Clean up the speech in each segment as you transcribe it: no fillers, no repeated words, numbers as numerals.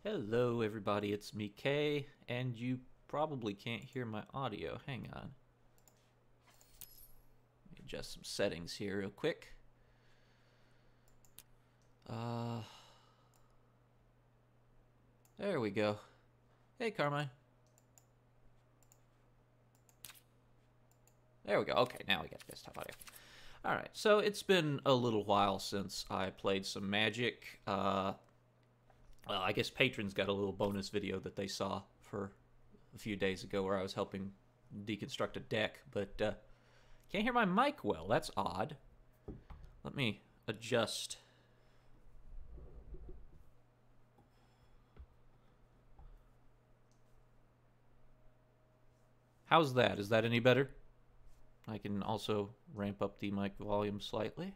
Hello everybody, it's me Kay, and you probably can't hear my audio. Hang on. Let me adjust some settings here real quick. There we go. Hey Carmine. There we go. Okay, now we got desktop audio. Alright, so it's been a little while since I played some Magic. Well, I guess patrons got a little bonus video that they saw for a few days ago where I was helping deconstruct a deck, but can't hear my mic well. That's odd. Let me adjust. How's that? Is that any better? I can also ramp up the mic volume slightly.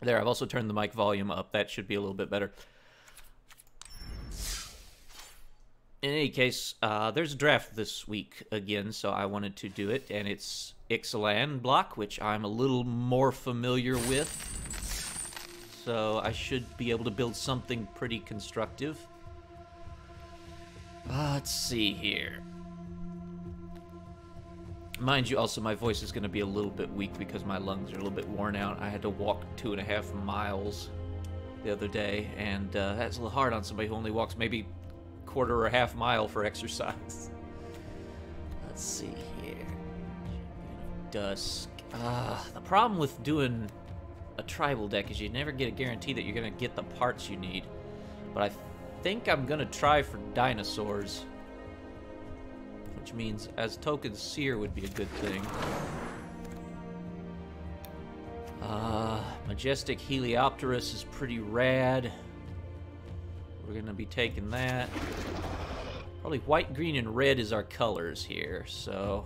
There, I've also turned the mic volume up. That should be a little bit better. In any case, there's a draft this week again, so I wanted to do it, and it's Ixalan block, which I'm a little more familiar with. So I should be able to build something pretty constructive. Let's see here. Mind you, also, my voice is going to be a little bit weak because my lungs are a little bit worn out. I had to walk 2.5 miles the other day, and that's a little hard on somebody who only walks maybe quarter or a half mile for exercise. Let's see here. Dusk. The problem with doing a tribal deck is you never get a guarantee that you're going to get the parts you need. But I think I'm going to try for dinosaurs, which means as token seer would be a good thing. Majestic Heliopterus is pretty rad. We're gonna be taking that. Probably white, green, and red is our colors here, so...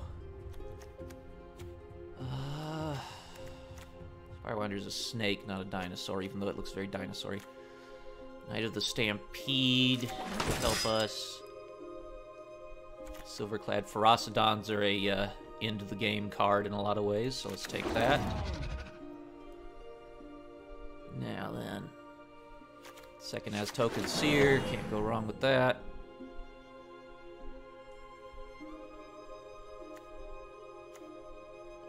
Firewinder's a snake, not a dinosaur, even though it looks very dinosaur-y. Knight of the Stampede will help us. Silverclad Ferocidons are a end-of-the-game card in a lot of ways, so let's take that. Now then. Second has Token Seer, can't go wrong with that.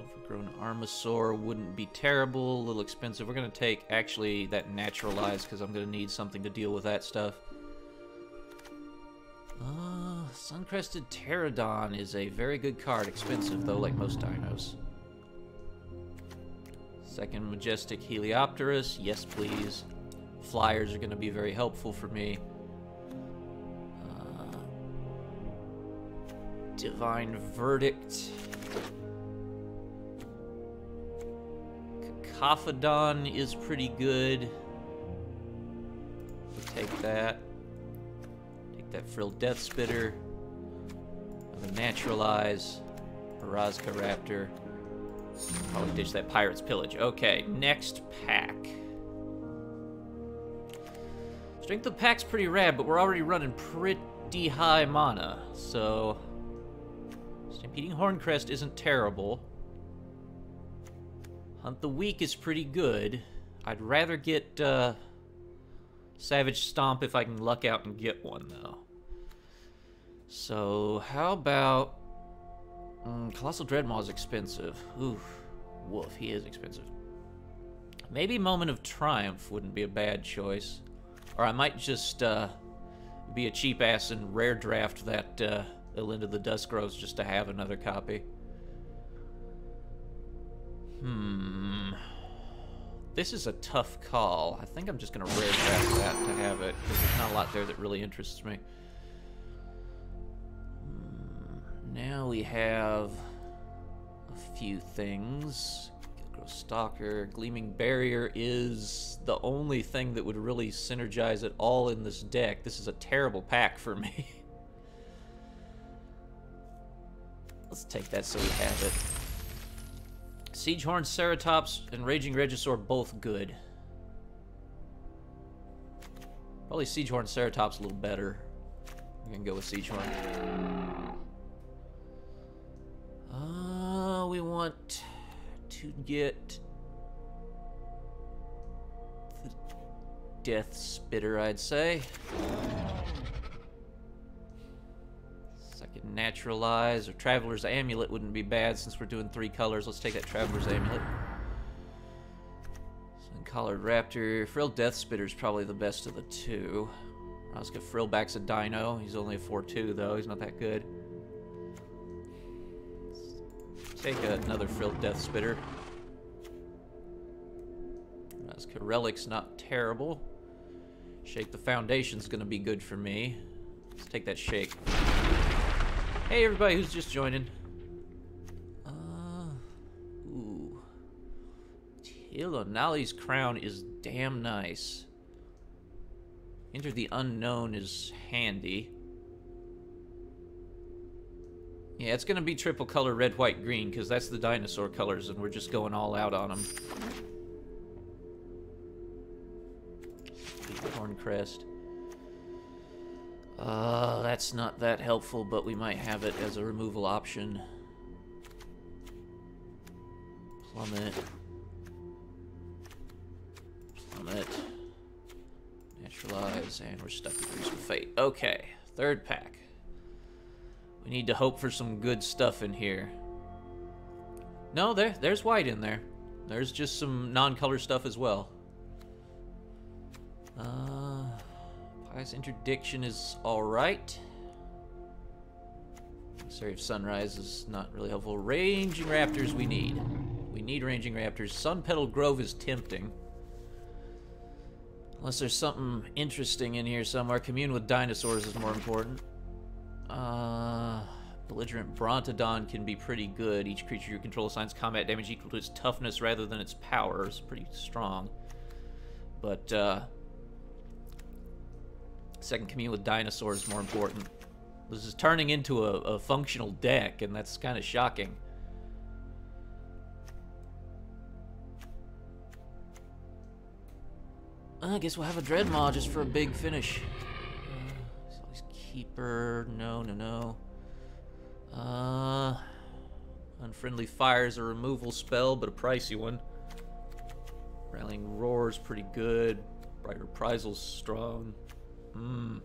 Overgrown Armasaur wouldn't be terrible, a little expensive. We're going to take, actually, that Naturalize, because I'm going to need something to deal with that stuff. Suncrested Pterodon is a very good card. Expensive, though, like most dinos. Second Majestic Heliopterus. Yes, please. Flyers are going to be very helpful for me. Divine Verdict. Cacophodon is pretty good. We'll take that. Take that Frilled Death Spitter. Naturalize. Orazca Raptor. Probably ditch that Pirate's Pillage. Okay, next pack. Strength of the pack's pretty rad, but we're already running pretty high mana, so... Stampeding Horncrest isn't terrible. Hunt the Weak is pretty good. I'd rather get Savage Stomp if I can luck out and get one, though. So, how about... Colossal Dreadmaw is expensive. Oof. Woof, he is expensive. Maybe Moment of Triumph wouldn't be a bad choice. Or I might just be a cheap ass and rare draft that Elinda the Duskgrows just to have another copy. This is a tough call. I think I'm just going to rare draft that to have it, because there's not a lot there that really interests me. Now we have a few things. Gilgro Stalker. Gleaming Barrier is the only thing that would really synergize it all in this deck. This is a terrible pack for me. Let's take that so we have it. Siegehorn, Ceratops, and Raging Regisaur both good. Probably Siegehorn, Ceratops a little better. I'm gonna go with Siegehorn. We want to get the Death Spitter, I'd say. Second Naturalize or Traveler's Amulet wouldn't be bad since we're doing 3 colors. Let's take that Traveler's Amulet. Sun-Collared Raptor. Frill Death Spitter is probably the best of the 2. Let's get Frillback's a Dino. He's only a 4/2 though. He's not that good. Let's take another Frill Death Spitter. Relic's not terrible. Shake the Foundation's gonna be good for me. Let's take that Shake. Hey everybody who's just joining. Ooh. Tilonali's Crown is damn nice. Enter the Unknown is handy. Yeah, it's gonna be triple color red, white, green, because that's the dinosaur colors, and we're just going all out on them. Horncrest. That's not that helpful, but we might have it as a removal option. Plummet. Plummet. Naturalize, and we're stuck with Gruesome Fate. Okay, 3rd pack. We need to hope for some good stuff in here. No, there's white in there. There's just some non-color stuff as well. Pious Interdiction is alright. Sorry if Sunrise is not really helpful. Ranging Raptors we need. We need Ranging Raptors. Sun Petal Grove is tempting. Unless there's something interesting in here somewhere. Commune with Dinosaurs is more important. Belligerent Brontodon can be pretty good. Each creature you control assigns combat damage equal to its toughness rather than its power. It's pretty strong. But, second Commune with Dinosaurs is more important. This is turning into a functional deck, and that's kind of shocking. I guess we'll have a Dreadmaw just for a big finish. Keeper, no. Unfriendly Fire is a removal spell, but a pricey one. Rallying Roar's pretty good. Bright Reprisal's strong. I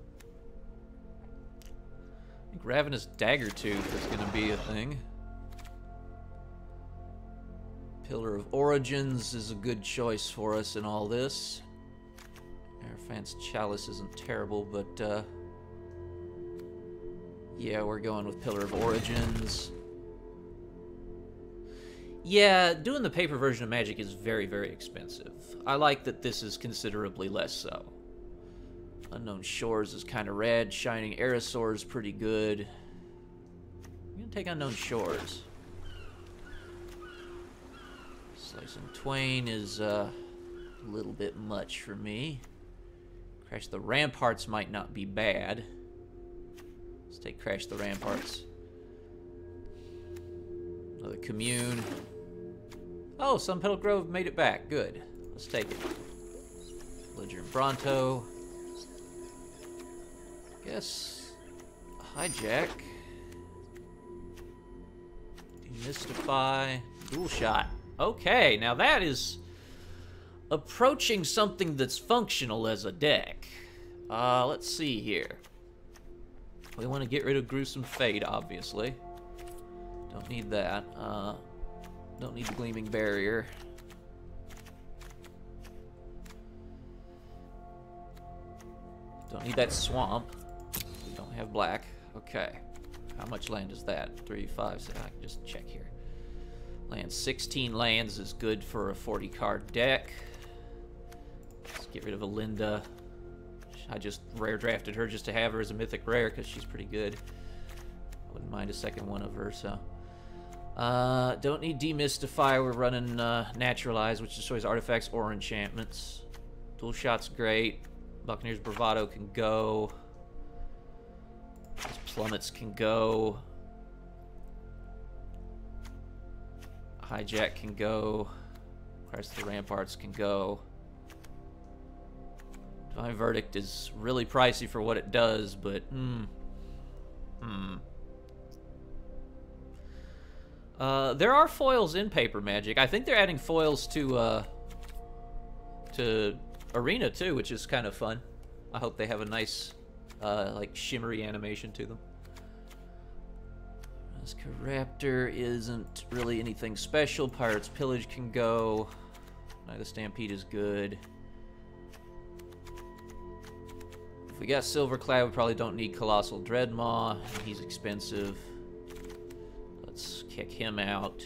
think Ravenous Daggertooth is going to be a thing. Pillar of Origins is a good choice for us in all this. Aerophant's Chalice isn't terrible, but yeah, we're going with Pillar of Origins. Yeah, doing the paper version of Magic is very, very expensive. I like that this is considerably less so. Unknown Shores is kind of rad. Shining Aerosaur is pretty good. I'm going to take Unknown Shores. Slice and Twain is a little bit much for me. Crash the Ramparts might not be bad. Let's take Crash the Ramparts. Another Commune. Oh, Sun Petal Grove made it back. Good. Let's take it. Belligerent Bronto. Guess Hijack. Demystify. Dual Shot. Okay, now that is approaching something that's functional as a deck. Let's see here. We want to get rid of Gruesome Fate, obviously. Don't need that. Don't need the Gleaming Barrier. Don't need that Swamp. We don't have black. Okay. How much land is that? 3, 5, 6. I can just check here. Land 16 lands is good for a 40-card deck. Let's get rid of Alinda. I just rare drafted her just to have her as a mythic rare because she's pretty good. I wouldn't mind a second one of her, so. Don't need Demystify. We're running Naturalize, which destroys artifacts or enchantments. Dual Shot's great. Buccaneer's Bravado can go. These Plummets can go. Hijack can go. Crash the Ramparts can go. Divine Verdict is really pricey for what it does, but there are foils in Paper Magic. I think they're adding foils to arena too, which is kind of fun. I hope they have a nice, like, shimmery animation to them. Raptor isn't really anything special. Pirate's Pillage can go. Night of the Stampede is good. If we got Silverclad, we probably don't need Colossal Dreadmaw. He's expensive. Let's kick him out.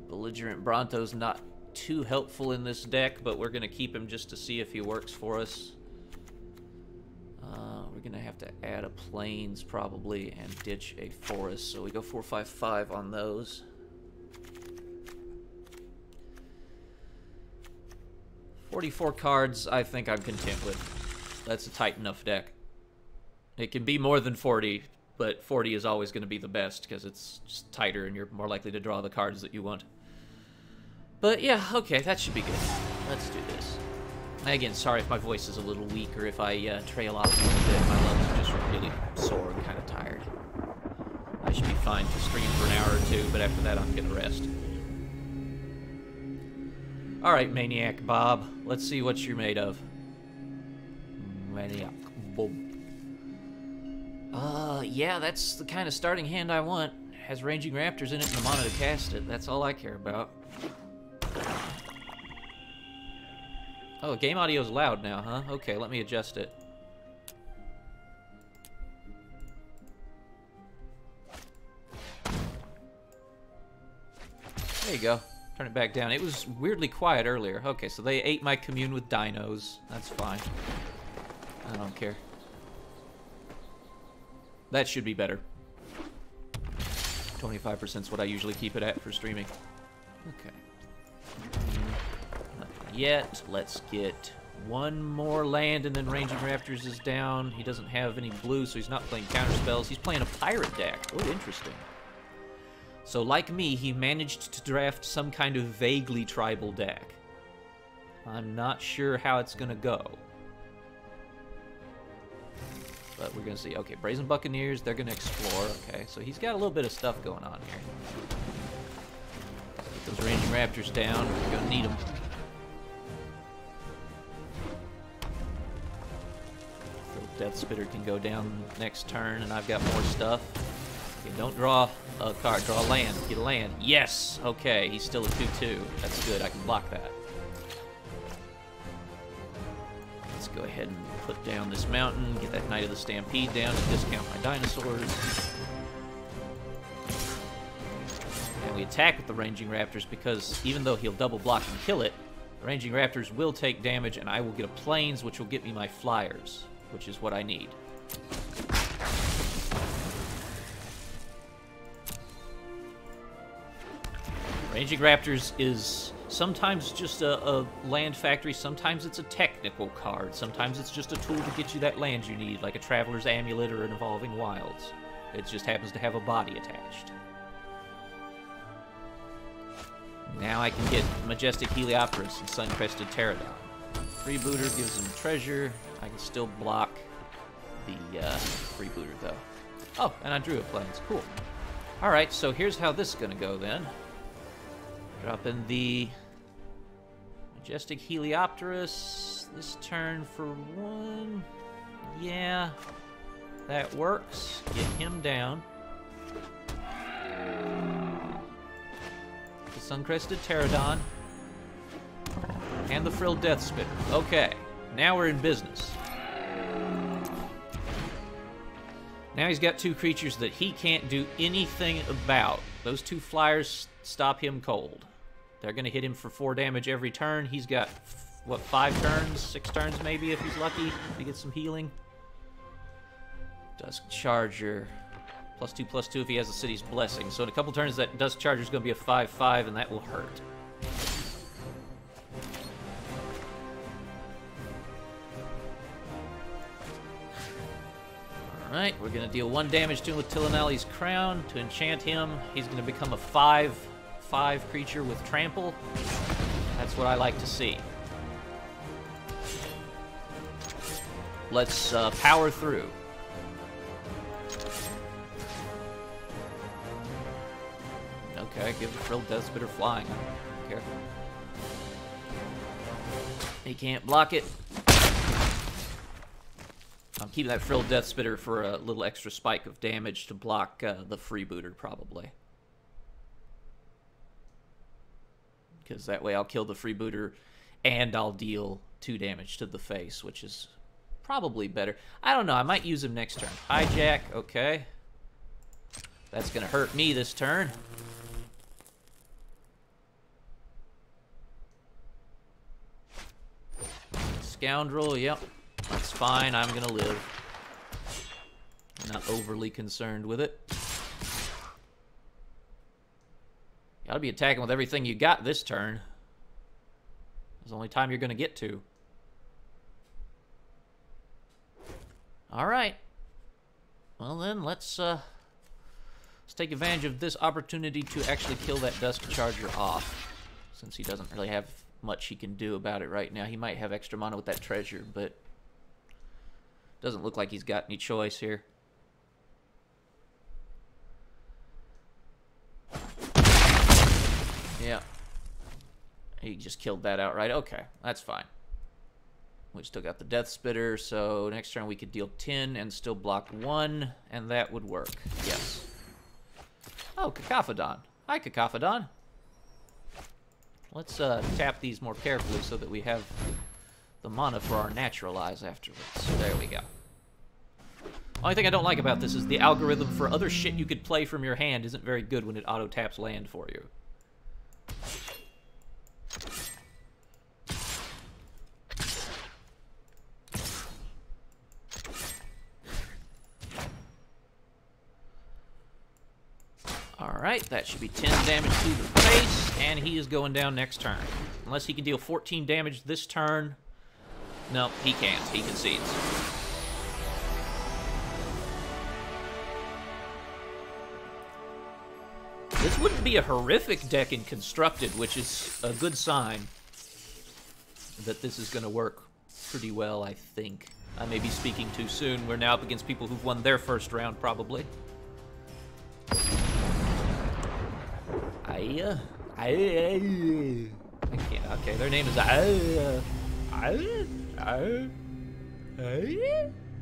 Belligerent Bronto's not too helpful in this deck, but we're going to keep him just to see if he works for us. We're going to have to add a Plains probably and ditch a Forest. So we go 4/5/5 on those. $44 cards, I think I'm content with. That's a tight enough deck. It can be more than 40, but 40 is always going to be the best because it's just tighter and you're more likely to draw the cards that you want. But yeah, okay, that should be good. Let's do this. Again, sorry if my voice is a little weak or if I trail off a little bit. My lungs are just really sore and kind of tired. I should be fine to stream for an hour or two, but after that I'm going to rest. Alright, Maniac Bob. Let's see what you're made of. Maniac Bob. Yeah, that's the kind of starting hand I want. Has Ranging Raptors in it and the mana to cast it. That's all I care about. Oh, game audio's loud now, huh? Okay, let me adjust it. There you go. Turn it back down. It was weirdly quiet earlier. Okay, so they ate my commune with dinos. That's fine. I don't care. That should be better. 25% is what I usually keep it at for streaming. Okay. Not yet. Let's get one more land and then Ranging Raptors is down. He doesn't have any blue, so he's not playing counterspells. He's playing a pirate deck. Oh, interesting. So, like me, he managed to draft some kind of vaguely tribal deck. I'm not sure how it's going to go. But we're going to see. Okay, Brazen Buccaneers, they're going to explore. Okay, so he's got a little bit of stuff going on here. Get those Ranging Raptors down. We're going to need them. Death Spitter can go down next turn, and I've got more stuff. Okay, don't draw a card. Draw a land. Get a land. Yes! Okay, he's still a 2/2. That's good. I can block that. Let's go ahead and put down this mountain. Get that Knight of the Stampede down and discount my dinosaurs. And we attack with the Ranging Raptors because even though he'll double block and kill it, the Ranging Raptors will take damage and I will get a Plains, which will get me my flyers, which is what I need. Ranging Raptors is sometimes just a land factory, sometimes it's a technical card, sometimes it's just a tool to get you that land you need, like a Traveler's Amulet or an Evolving Wilds. It just happens to have a body attached. Now I can get Majestic Heliopterus and Sun-Crested Pterodon. Freebooter gives him treasure. I can still block the Freebooter, though. Oh, and I drew a Plains. Cool. Alright, so here's how this is going to go, then. Drop in the Majestic Heliopterus this turn for 1. Yeah, that works. Get him down. The Sun-Crested Pterodon. And the Frilled Death Spitter. Okay, now we're in business. Now he's got 2 creatures that he can't do anything about. Those 2 flyers stop him cold. They're going to hit him for 4 damage every turn. He's got, what, 5 turns? 6 turns maybe if he's lucky to get some healing. Dusk Charger. +2/+2 if he has the City's Blessing. So in a couple turns that Dusk Charger is going to be a 5/5 and that will hurt. Alright, we're going to deal 1 damage to him with Tillinelli's Crown. To enchant him, he's going to become a 5/5 creature with Trample. That's what I like to see. Let's power through. Okay, give the Frilled Death Spitter flying. I don't care. He can't block it. I'm keeping that Frilled Death Spitter for a little extra spike of damage to block the freebooter, probably. Because that way I'll kill the freebooter and I'll deal 2 damage to the face, which is probably better. I don't know. I might use him next turn. Hijack. Okay. That's going to hurt me this turn. Scoundrel. Yep. That's fine. I'm going to live. I'm not overly concerned with it. You gotta be attacking with everything you got this turn. It's the only time you're gonna get to. Alright. Well then, let's take advantage of this opportunity to actually kill that Dusk Charger off. Since he doesn't really have much he can do about it right now. He might have extra mana with that treasure, but doesn't look like he's got any choice here. Yeah. He just killed that outright. Okay, that's fine. We still got the Death Spitter, so next turn we could deal 10 and still block 1, and that would work. Yes. Oh, Cacophodon. Hi, Cacophodon. Let's tap these more carefully so that we have the mana for our Naturalize afterwards. There we go. Only thing I don't like about this is the algorithm for other shit you could play from your hand isn't very good when it auto-taps land for you. Alright, that should be 10 damage to the face, and he is going down next turn. Unless he can deal 14 damage this turn. No, he can't. He concedes. This wouldn't be a horrific deck in Constructed, which is a good sign that this is going to work pretty well, I think. I may be speaking too soon. We're now up against people who've won their first round, probably. I can't. Okay, their name is I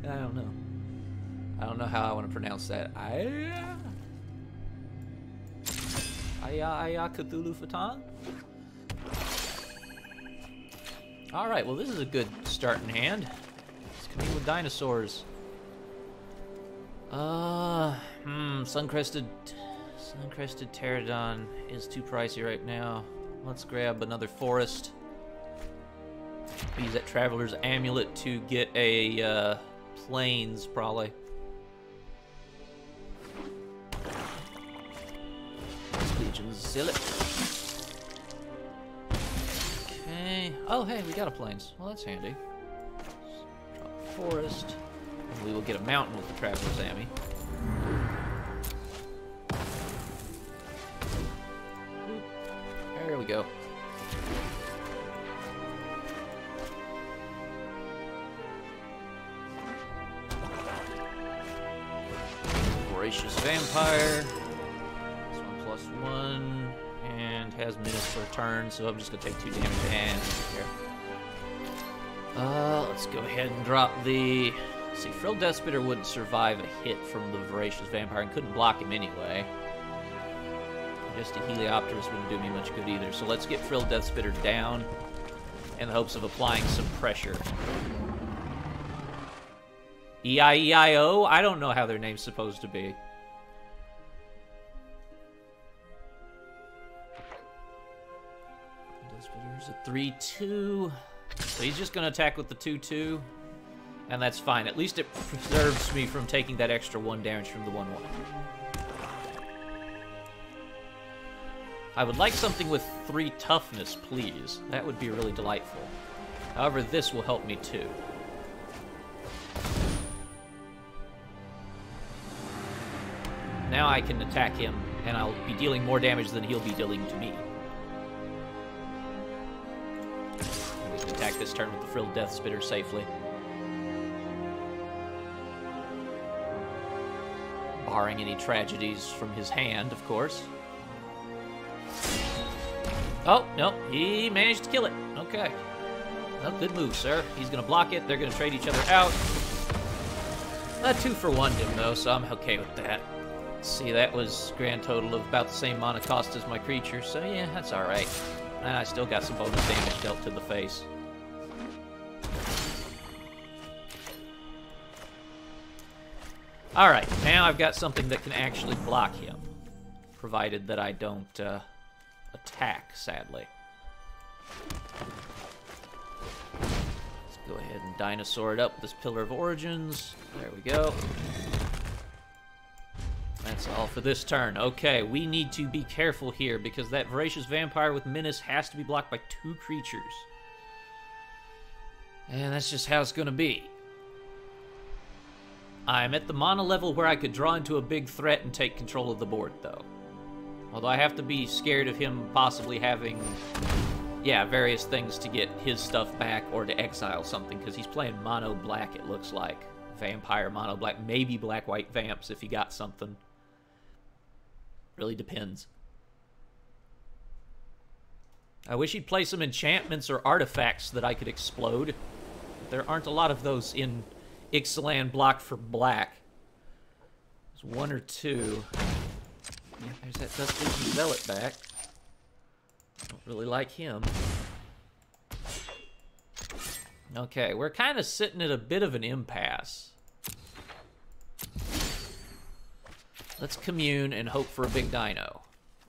don't know. I don't know how I want to pronounce that. Cthulhu Fatan? Alright, well this is a good starting hand. Let's compete with dinosaurs. Suncrested Pterodon is too pricey right now. Let's grab another forest. Use that Traveler's Amulet to get a plains, probably. Legion's Zealot. Okay. Oh, hey, we got a plains. Well, that's handy. Drop a forest. And we will get a mountain with the Traveler's Ammy. There we go. Voracious Vampire. This one +1 and has minutes for a turn, so I'm just gonna take 2 damage and here. Let's go ahead and drop the. Let's see, Frilled Death Spitter wouldn't survive a hit from the Voracious Vampire and couldn't block him anyway. Just a Heliopterus wouldn't do me much good either, so let's get Frilled Death Spitter down in the hopes of applying some pressure. E-I-E-I-O? I don't know how their name's supposed to be. There's a 3-2. So he's just going to attack with the 2-2. And that's fine. At least it preserves me from taking that extra 1 damage from the 1-1. I would like something with 3 toughness, please. That would be really delightful. However, this will help me too. Now I can attack him, and I'll be dealing more damage than he'll be dealing to me. And we can attack this turn with the Frilled Death Spitter safely. Barring any tragedies from his hand, of course. Oh, no, he managed to kill it. Okay. Well, good move, sir. He's going to block it. They're going to trade each other out. 2 for 1 him, though, so I'm okay with that. See, that was grand total of about the same mana cost as my creature, so yeah, that's alright. And I still got some bonus damage dealt to the face. Alright, now I've got something that can actually block him. Provided that I don't attack, sadly. Let's go ahead and dinosaur it up with this Pillar of Origins. There we go. That's all for this turn. Okay, we need to be careful here because that Voracious Vampire with Menace has to be blocked by 2 creatures. And that's just how it's going to be. I'm at the mana level where I could draw into a big threat and take control of the board, though. Although I have to be scared of him possibly having, yeah, various things to get his stuff back or to exile something, because he's playing mono black, it looks like. Vampire mono black, maybe black-white vamps if he got something. Really depends. I wish he'd play some enchantments or artifacts that I could explode. There aren't a lot of those in Ixalan block for black. There's 1 or 2. Yeah, there's that Dusty Zealot back. Don't really like him. Okay, we're kind of sitting at a bit of an impasse. Let's commune and hope for a big dino.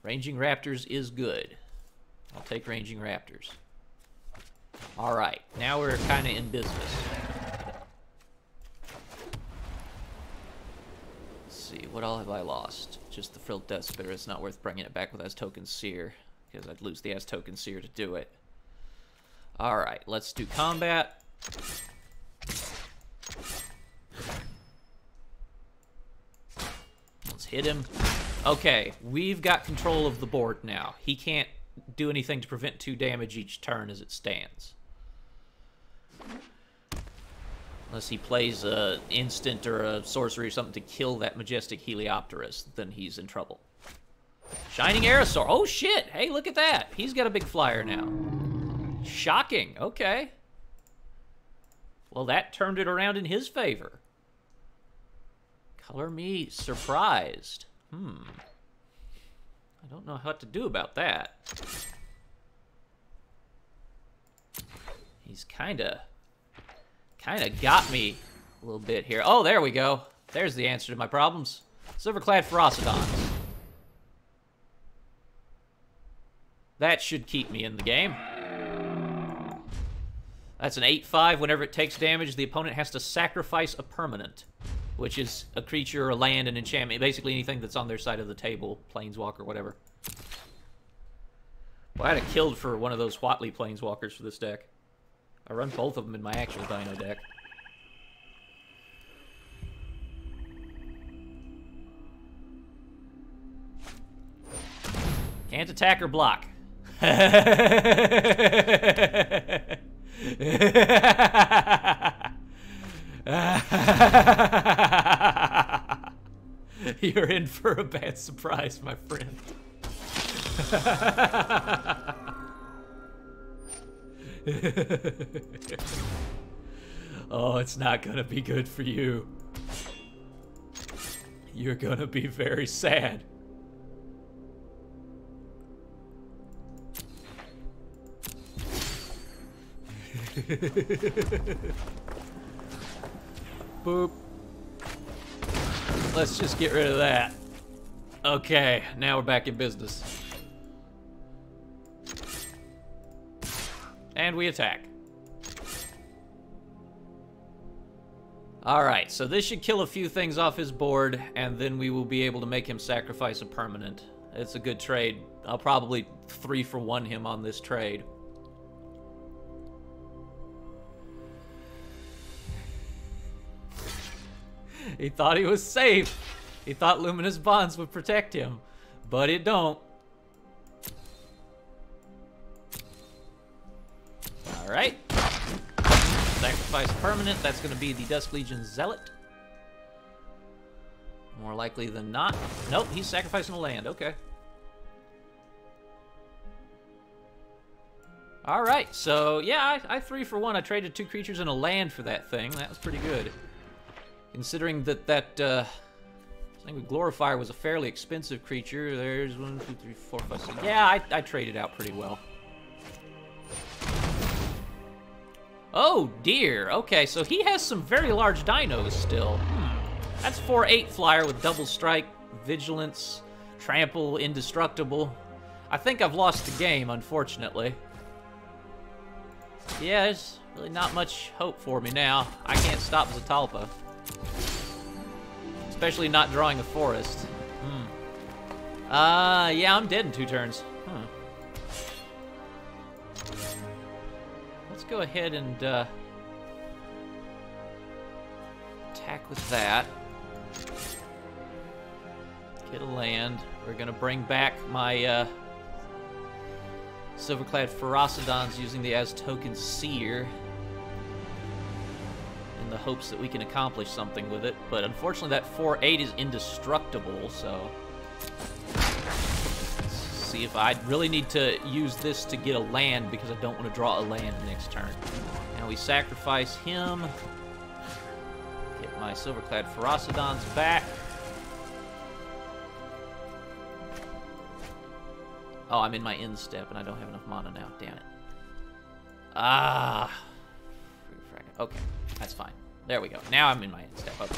Ranging Raptors is good. I'll take Ranging Raptors. Alright, now we're kind of in business. Let's see, what all have I lost? Just the Frilled Death Spitter. It's not worth bringing it back with Aztoken Seer, because I'd lose the Aztoken Seer to do it. Alright, let's do combat. Let's hit him. Okay, we've got control of the board now. He can't do anything to prevent 2 damage each turn as it stands. Unless he plays an instant or a sorcery or something to kill that Majestic Heliopterus, then he's in trouble. Shining Aerosaur. Oh, shit. Hey, look at that. He's got a big flyer now. Shocking. Okay. Well, that turned it around in his favor. Color me surprised. I don't know what to do about that. He's kind of got me a little bit here. Oh, there we go. There's the answer to my problems. Silverclad Ferocidons. That should keep me in the game. That's an 8/5. Whenever it takes damage, the opponent has to sacrifice a permanent, which is a creature, a land, an enchantment. Basically anything that's on their side of the table. Planeswalker, whatever. Well, I'd have killed for one of those Whatley Planeswalkers for this deck. I run both of them in my actual Dino deck. Can't attack or block. You're in for a bad surprise, my friend. Oh, it's not gonna be good for you. You're gonna be very sad. Boop. Let's just get rid of that. Okay, now we're back in business. And we attack. Alright, so this should kill a few things off his board, and then we will be able to make him sacrifice a permanent. It's a good trade. I'll probably 3 for 1 him on this trade. He thought he was safe. He thought Luminous Bonds would protect him, but it don't. Alright. Sacrifice permanent. That's going to be the Dusk Legion Zealot. More likely than not. Nope, he's sacrificing a land. Okay. All right, so yeah, I 3 for 1. I traded 2 creatures and a land for that thing. That was pretty good. Considering that Sanguine Glorifier was a fairly expensive creature. There's 1, 2, 3, 4, 5, 6. Yeah, I traded out pretty well. Oh dear. Okay, so he has some very large dinos still. That's 4/8 flyer with double strike, vigilance, trample, indestructible. I think I've lost the game, unfortunately. Yeah, there's really not much hope for me now. I can't stop Zatalpa. Especially not drawing a forest. Yeah, I'm dead in 2 turns. Let's go ahead and attack with that. Get a land. We're gonna bring back my Silverclad Ferocidons using the as token Seer in the hopes that we can accomplish something with it. But unfortunately that 4/8 is indestructible, so let's see if I really need to use this to get a land because I don't want to draw a land next turn. Now we sacrifice him. Get my Silverclad Ferocidons back. Oh, I'm in my end step, and I don't have enough mana now. Damn it. Ah. Okay, that's fine. There we go. Now I'm in my end step. Okay.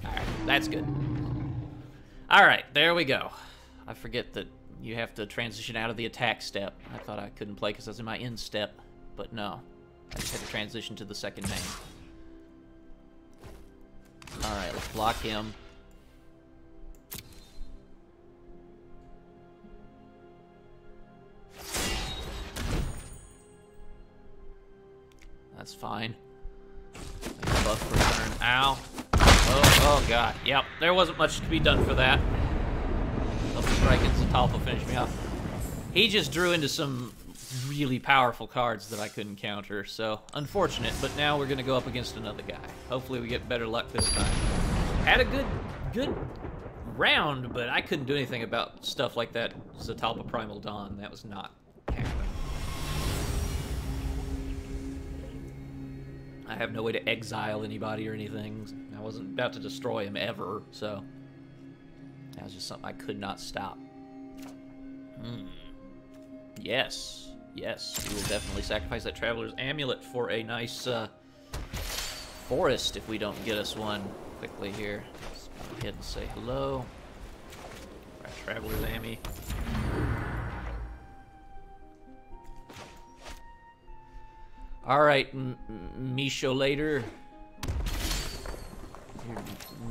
Alright, that's good. Alright, there we go. I forget that you have to transition out of the attack step. I thought I couldn't play because I was in my end step, but no. I just had to transition to the second main. Alright, let's block him. That's fine. Make a buff per turn. Ow. Oh god. Yep, there wasn't much to be done for that. Double strike and Zatalpa finished me off. He just drew into some really powerful cards that I couldn't counter, so unfortunate, but now we're gonna go up against another guy. Hopefully we get better luck this time. Had a good round, but I couldn't do anything about stuff like that Zatalpa Primal Don. That was not happening. I have no way to exile anybody or anything. I wasn't about to destroy him ever, so that was just something I could not stop. Yes, yes, we will definitely sacrifice that Traveler's Amulet for a nice forest if we don't get us one quickly here. Let's go ahead and say hello. Our Traveler's Ammy. Alright, Misho later. Your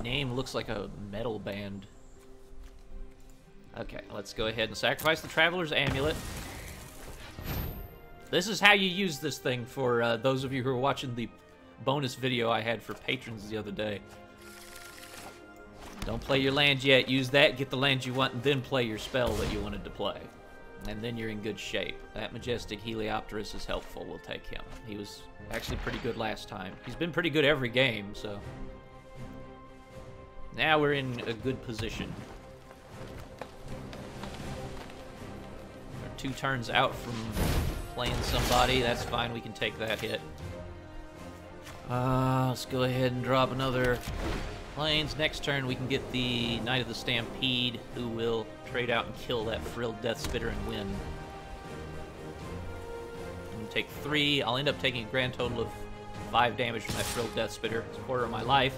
name looks like a metal band. Okay, let's go ahead and sacrifice the Traveler's Amulet. This is how you use this thing for those of you who are watching the bonus video I had for patrons the other day. Don't play your land yet, use that, get the land you want, and then play your spell that you wanted to play. And then you're in good shape. That Majestic Heliopterus is helpful. We'll take him. He was actually pretty good last time. He's been pretty good every game, so... Now we're in a good position. We're 2 turns out from playing somebody. That's fine. We can take that hit. Let's go ahead and drop another plains. Next turn we can get the Knight of the Stampede, who will trade out and kill that Frilled Death Spitter and win. And take 3. I'll end up taking a grand total of 5 damage from that Frilled Death Spitter. It's a quarter of my life.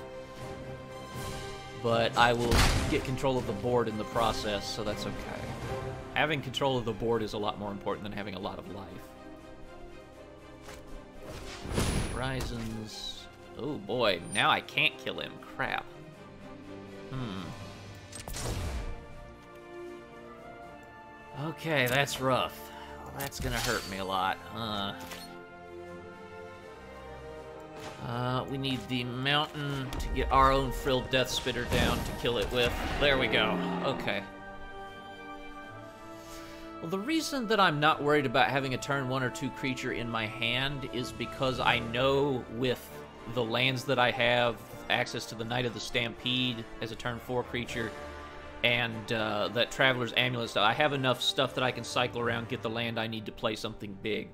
But I will get control of the board in the process, so that's okay. Having control of the board is a lot more important than having a lot of life. Horizons. Oh boy, now I can't kill him. Crap. Okay, that's rough. Well, that's gonna hurt me a lot. We need the mountain to get our own Frilled Death Spitter down to kill it with. There we go. Okay. Well, the reason that I'm not worried about having a turn 1 or 2 creature in my hand is because I know with the lands that I have, access to the Knight of the Stampede as a turn 4 creature, and that Traveler's Amulet stuff. I have enough stuff that I can cycle around, get the land I need to play something big.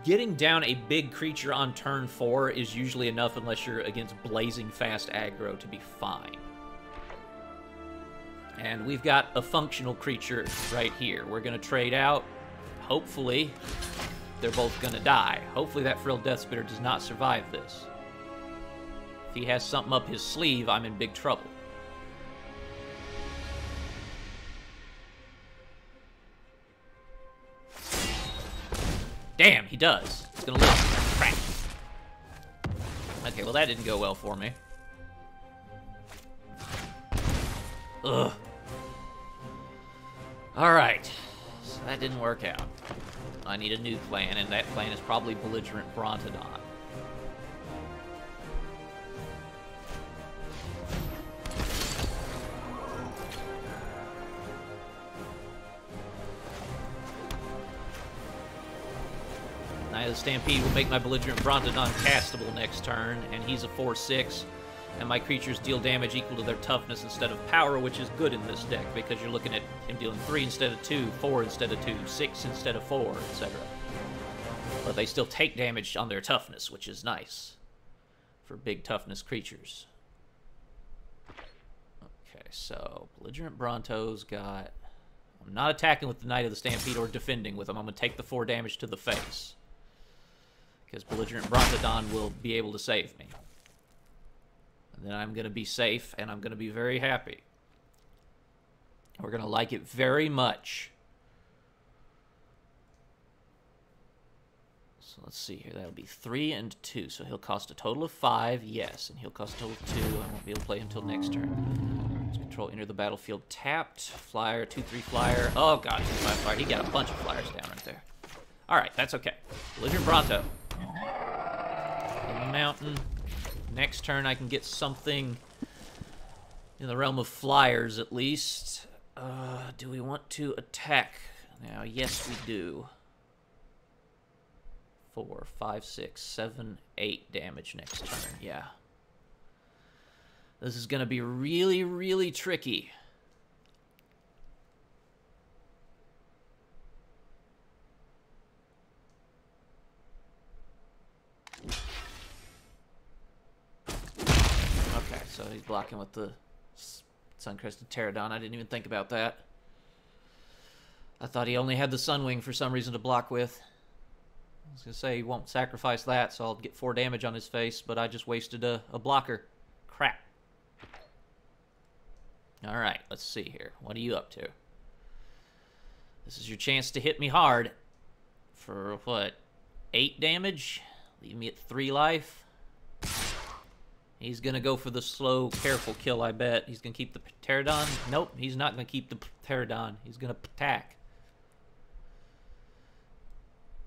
Getting down a big creature on turn 4 is usually enough unless you're against blazing fast aggro to be fine. And we've got a functional creature right here. We're going to trade out. Hopefully, they're both going to die. Hopefully that Frilled Deathspitter does not survive this. If he has something up his sleeve, I'm in big trouble. Damn, he does. He's gonna live. Crap. Okay, well that didn't go well for me. Ugh. Alright. So that didn't work out. I need a new plan, and that plan is probably Belligerent Brontodon. The Stampede will make my Belligerent Brontodon castable next turn, and he's a 4/6, and my creatures deal damage equal to their toughness instead of power, which is good in this deck, because you're looking at him dealing 3 instead of 2, 4 instead of 2, 6 instead of 4, etc. But they still take damage on their toughness, which is nice for big toughness creatures. Okay, so Belligerent Bronto's got... I'm not attacking with the Knight of the Stampede or defending with him. I'm going to take the 4 damage to the face, because Belligerent Brontodon will be able to save me. And then I'm going to be safe, and I'm going to be very happy. We're going to like it very much. So let's see here. That'll be 3 and 2. So he'll cost a total of 5, yes. And he'll cost a total of 2. I won't be able to play until next turn. Let's control, enter the battlefield tapped. Flyer, 2/3 flyer. Oh, God, 2/5 flyer. He got a bunch of flyers down right there. All right, that's okay. Belligerent Bronto. In the mountain. Next turn, I can get something in the realm of flyers, at least. Do we want to attack? Now, yes, we do. 4, 5, 6, 7, 8 damage next turn. Yeah. This is going to be really, really tricky. Okay, so he's blocking with the Sun-Crested Pterodon. I didn't even think about that. I thought he only had the Sunwing for some reason to block with. I was going to say he won't sacrifice that, so I'll get 4 damage on his face, but I just wasted a blocker. Crap. Alright, let's see here. What are you up to? This is your chance to hit me hard. For, what, 8 damage? Leave me at 3 life? He's going to go for the slow, careful kill, I bet. He's going to keep the Pterodon? Nope, he's not going to keep the Pterodon. He's going to attack.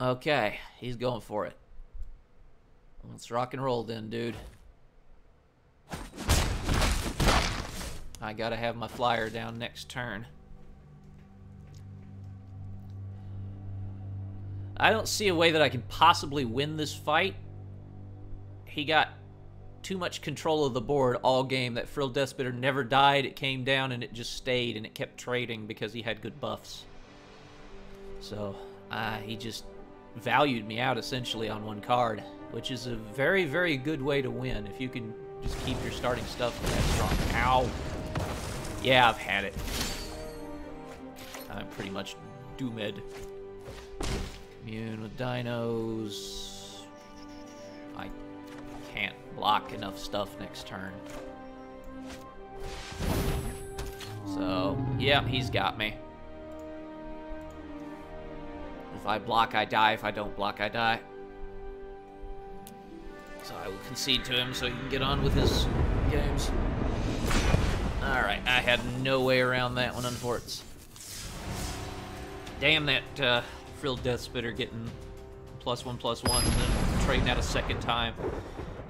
Okay, he's going for it. Let's rock and roll then, dude. I gotta have my flyer down next turn. I don't see a way that I can possibly win this fight. He got too much control of the board all game. That Frilled Deathspitter never died. It came down and it just stayed, and it kept trading because he had good buffs. So, he just valued me out essentially on 1 card, which is a very, very good way to win if you can just keep your starting stuff that strong. Ow. Yeah, I've had it. I'm pretty much doomed. Commune with Dinos. I can't block enough stuff next turn. So, yeah, he's got me. If I block, I die. If I don't block, I die. So I will concede to him so he can get on with his games. Alright, I had no way around that one, unfortunately. Damn that Frilled Deathspitter getting +1/+1 and then trading that a second time.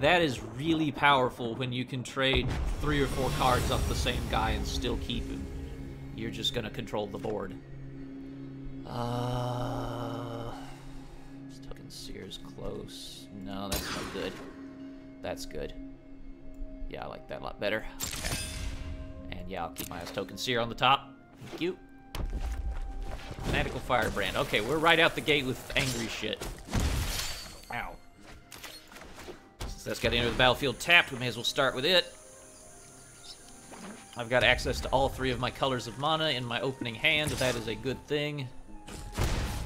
That is really powerful when you can trade 3 or 4 cards off the same guy and still keep him. You're just going to control the board. Token Seer's close. No, that's not good. That's good. Yeah, I like that a lot better. Okay. And yeah, I'll keep my Token Seer on the top. Thank you. Fanatical Firebrand. Okay, we're right out the gate with angry shit. Ow. Since that's got to enter the battlefield tapped, we may as well start with it. I've got access to all 3 of my colors of mana in my opening hand. That is a good thing.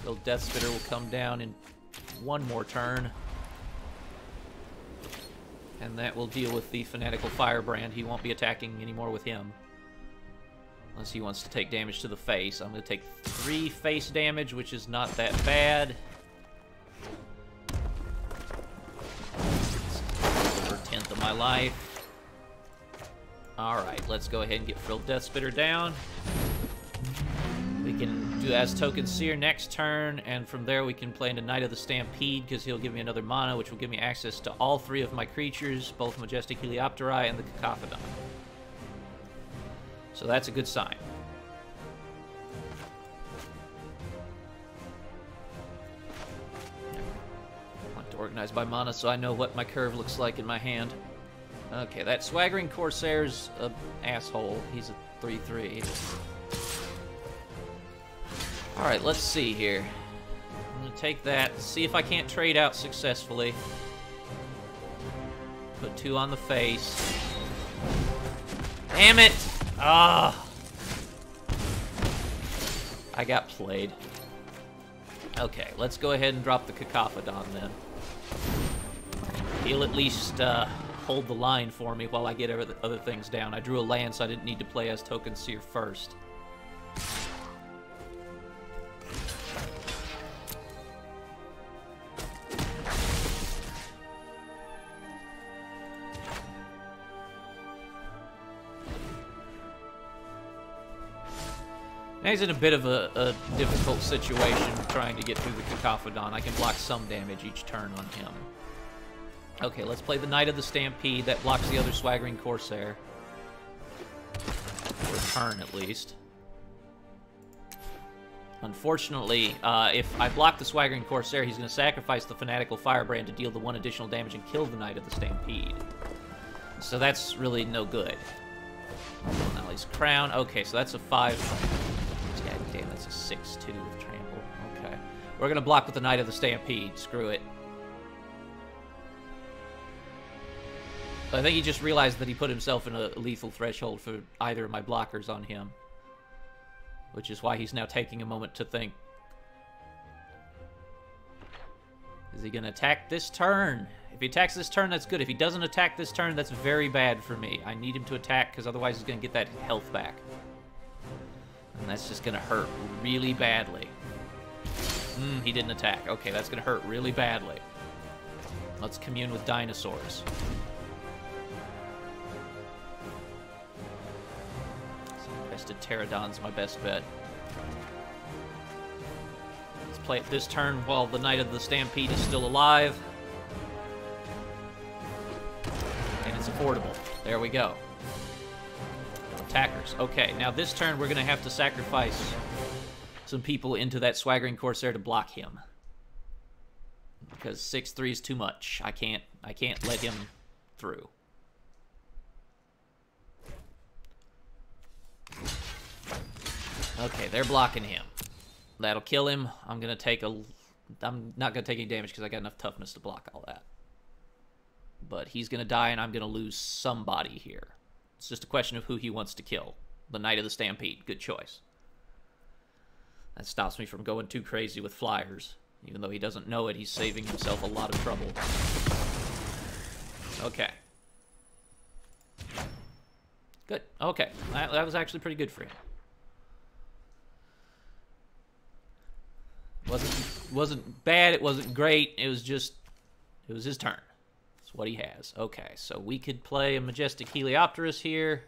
Build Death Spitter will come down in 1 more turn. And that will deal with the Fanatical Firebrand. He won't be attacking anymore with him. Unless he wants to take damage to the face. I'm going to take 3 face damage, which is not that bad. Over 1/10 of my life. Alright, let's go ahead and get Frilled Death Spitter down. We can do as Token Seer next turn, and from there we can play into Knight of the Stampede, because he'll give me another mana, which will give me access to all 3 of my creatures, both Majestic Heliopteri and the Cacophedon. So that's a good sign. I want to organize my mana so I know what my curve looks like in my hand. Okay, that Swaggering Corsair's an asshole. He's a 3/3. Alright, let's see here. I'm going to take that, see if I can't trade out successfully. Put 2 on the face. Damn it! Ah! I got played. Okay, let's go ahead and drop the Cacophedon then. He'll at least hold the line for me while I get other things down. I drew a land, so I didn't need to play as Token Seer first. Now he's in a bit of a difficult situation trying to get through the Cacophedon. I can block some damage each turn on him. Okay, let's play the Knight of the Stampede. That blocks the other Swaggering Corsair. For a turn, at least. Unfortunately, if I block the Swaggering Corsair, he's going to sacrifice the Fanatical Firebrand to deal the 1 additional damage and kill the Knight of the Stampede. So that's really no good. Now he's Crown. Okay, so that's a 5... Yeah, damn, that's a 6-2 with Trample. Okay. We're going to block with the Knight of the Stampede. Screw it. I think he just realized that he put himself in a lethal threshold for either of my blockers on him. Which is why he's now taking a moment to think. Is he going to attack this turn? If he attacks this turn, that's good. If he doesn't attack this turn, that's very bad for me. I need him to attack, because otherwise he's going to get that health back. And that's just going to hurt really badly. He didn't attack. Okay, that's going to hurt really badly. Let's commune with dinosaurs. Crested Pterodon's my best bet. Let's play it this turn while the Knight of the Stampede is still alive. And it's affordable. There we go. Attackers. Okay, now this turn we're going to have to sacrifice some people into that Swaggering Corsair to block him. Because 6/3 is too much. I can't let him through. Okay, they're blocking him. That'll kill him. I'm not gonna take any damage because I got enough toughness to block all that. But he's gonna die, and I'm gonna lose somebody here. It's just a question of who he wants to kill. The Knight of the Stampede. Good choice. That stops me from going too crazy with flyers. Even though he doesn't know it, he's saving himself a lot of trouble. Okay. Good. Okay. That was actually pretty good for him. Wasn't bad, it wasn't great, it was his turn. That's what he has. Okay, so we could play a Majestic Heliopterus here.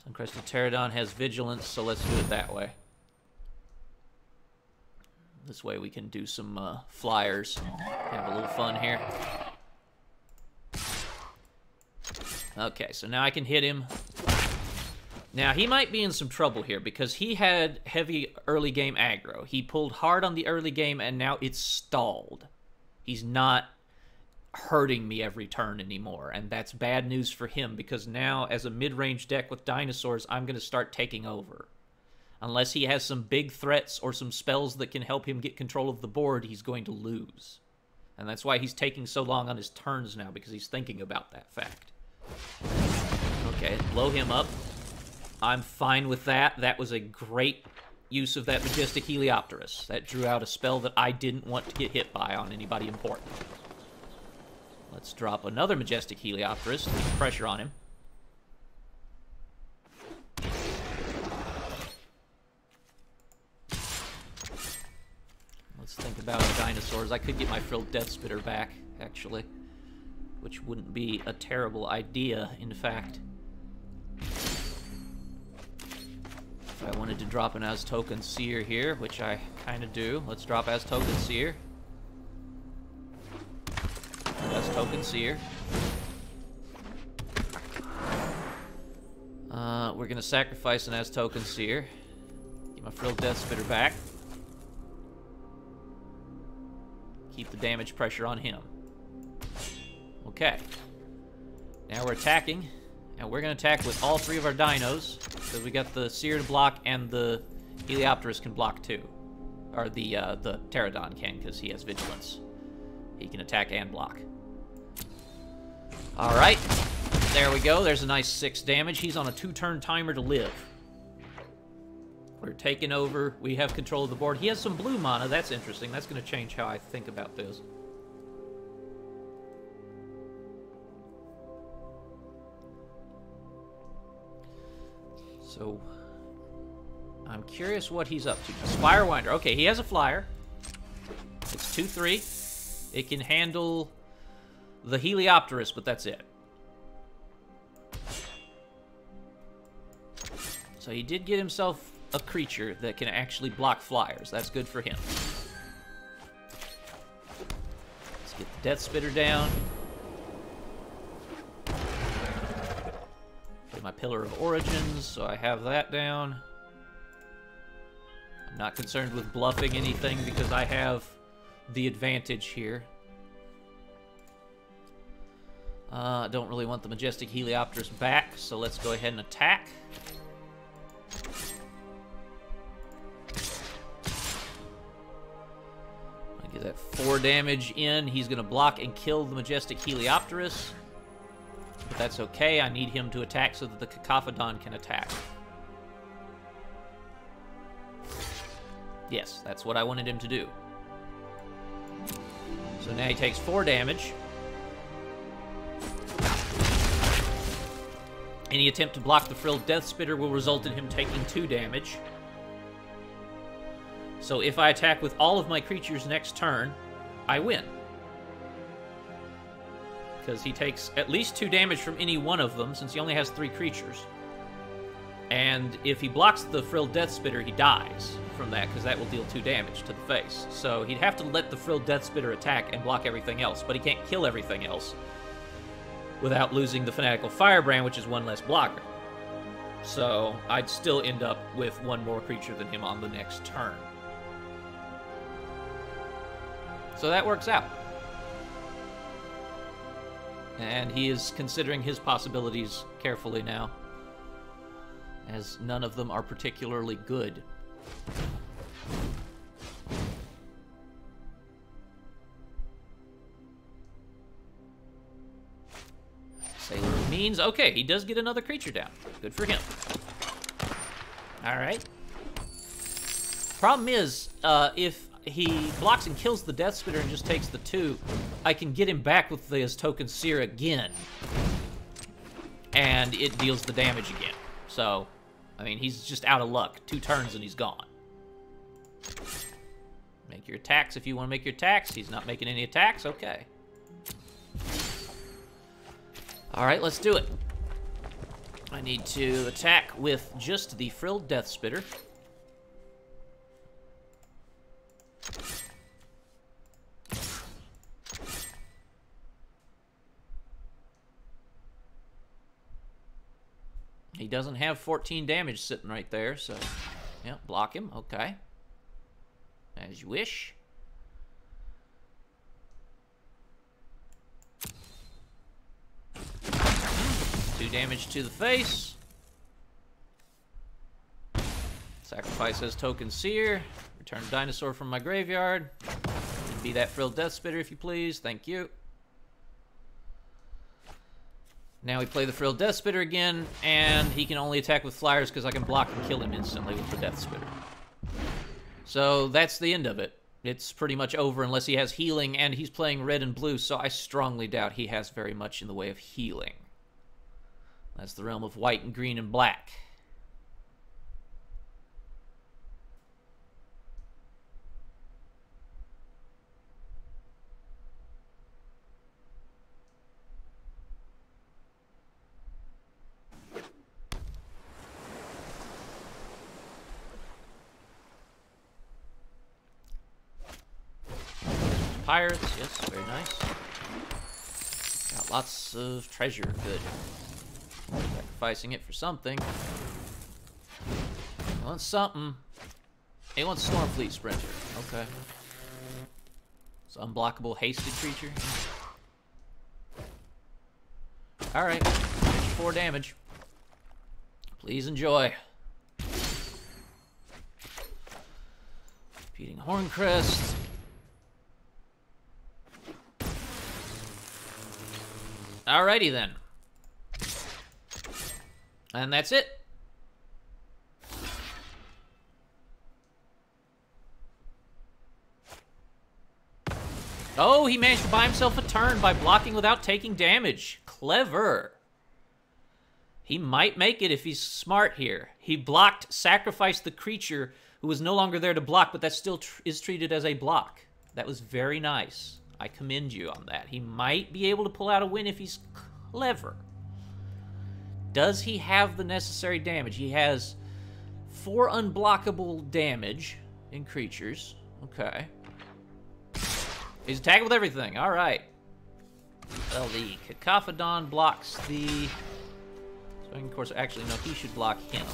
Suncrested Pterodon has Vigilance, so let's do it that way. This way we can do some flyers. Have a little fun here. Okay, so now I can hit him. Now, he might be in some trouble here because he had heavy early game aggro. He pulled hard on the early game, and now it's stalled. He's not hurting me every turn anymore, and that's bad news for him, because now, as a mid-range deck with dinosaurs, I'm going to start taking over. Unless he has some big threats or some spells that can help him get control of the board, he's going to lose. And that's why he's taking so long on his turns now, because he's thinking about that fact. Okay, blow him up. I'm fine with that. That was a great use of that Majestic Heliopterus. That drew out a spell that I didn't want to get hit by on anybody important. Let's drop another Majestic Heliopterus to keep pressure on him. Let's think about dinosaurs. I could get my Frilled Death Spitter back, actually, which wouldn't be a terrible idea, in fact. If I wanted to drop an Aztokan Seer here, which I kind of do, let's drop Aztokan Seer. Aztokan Seer. We're going to sacrifice an Aztokan Seer. Get my Frilled Death Spitter back. Keep the damage pressure on him. Okay. Now we're attacking. And we're going to attack with all three of our dinos, because we got the Seer to block, and the Heliopterus can block too. Or the Pterodon can, because he has Vigilance. He can attack and block. Alright. There we go. There's a nice 6 damage. He's on a 2-turn timer to live. We're taking over. We have control of the board. He has some blue mana. That's interesting. That's going to change how I think about this. So, I'm curious what he's up to. Spirewinder. Okay, he has a flyer. It's 2/3. It can handle the Heliopterus, but that's it. So he did get himself a creature that can actually block flyers. That's good for him. Let's get the Death Spitter down. My Pillar of Origins, so I have that down. I'm not concerned with bluffing anything because I have the advantage here. I don't really want the Majestic Heliopterus back, so let's go ahead and attack. I get that 4 damage in. He's going to block and kill the Majestic Heliopterus. But that's okay. I need him to attack so that the Cacophodon can attack. Yes, that's what I wanted him to do. So now he takes 4 damage. Any attempt to block the Frilled Death Spitter will result in him taking 2 damage. So if I attack with all of my creatures next turn, I win. Because he takes at least 2 damage from any one of them, since he only has 3 creatures. And if he blocks the Frilled Death Spitter, he dies from that, because that will deal 2 damage to the face. So he'd have to let the Frilled Death Spitter attack and block everything else, but he can't kill everything else without losing the Fanatical Firebrand, which is 1 less blocker. So I'd still end up with 1 more creature than him on the next turn. So that works out. And he is considering his possibilities carefully now, as none of them are particularly good. Sailor means, okay, he does get another creature down. Good for him. Alright. Problem is, if he blocks and kills the Death Spitter and just takes the 2, I can get him back with the Aztokan Seer again. And it deals the damage again. So, I mean, he's just out of luck. 2 turns and he's gone. Make your attacks if you want to make your attacks. He's not making any attacks. Okay. Alright, let's do it. I need to attack with just the Frilled Death Spitter. He doesn't have 14 damage sitting right there, so, yeah, block him, okay. As you wish. damage to the face. Sacrifice as token seer. Return a dinosaur from my graveyard. And be that frilled death spitter if you please. Thank you. Now we play the frilled death spitter again, and he can only attack with flyers because I can block and kill him instantly with the death spitter. So that's the end of it. It's pretty much over unless he has healing, and he's playing red and blue, so I strongly doubt he has very much in the way of healing. That's the realm of white and green and black. Pirates, yes, very nice. Got lots of treasure, good. Sacrificing it for something. He wants something. He wants Stormfleet Sprinter, okay. It's an unblockable hasted creature. Alright, 4 damage. Please enjoy. Repeating Horncrest. Alrighty then. And that's it. Oh, he managed to buy himself a turn by blocking without taking damage. Clever. He might make it if he's smart here. He blocked, sacrificed the creature who was no longer there to block, but that still is treated as a block. That was very nice. I commend you on that. He might be able to pull out a win if he's clever. Does he have the necessary damage? He has 4 unblockable damage in creatures. Okay. He's attacking with everything. All right. Well, the Cacophodon blocks the... So, of course, actually, no, he should block him.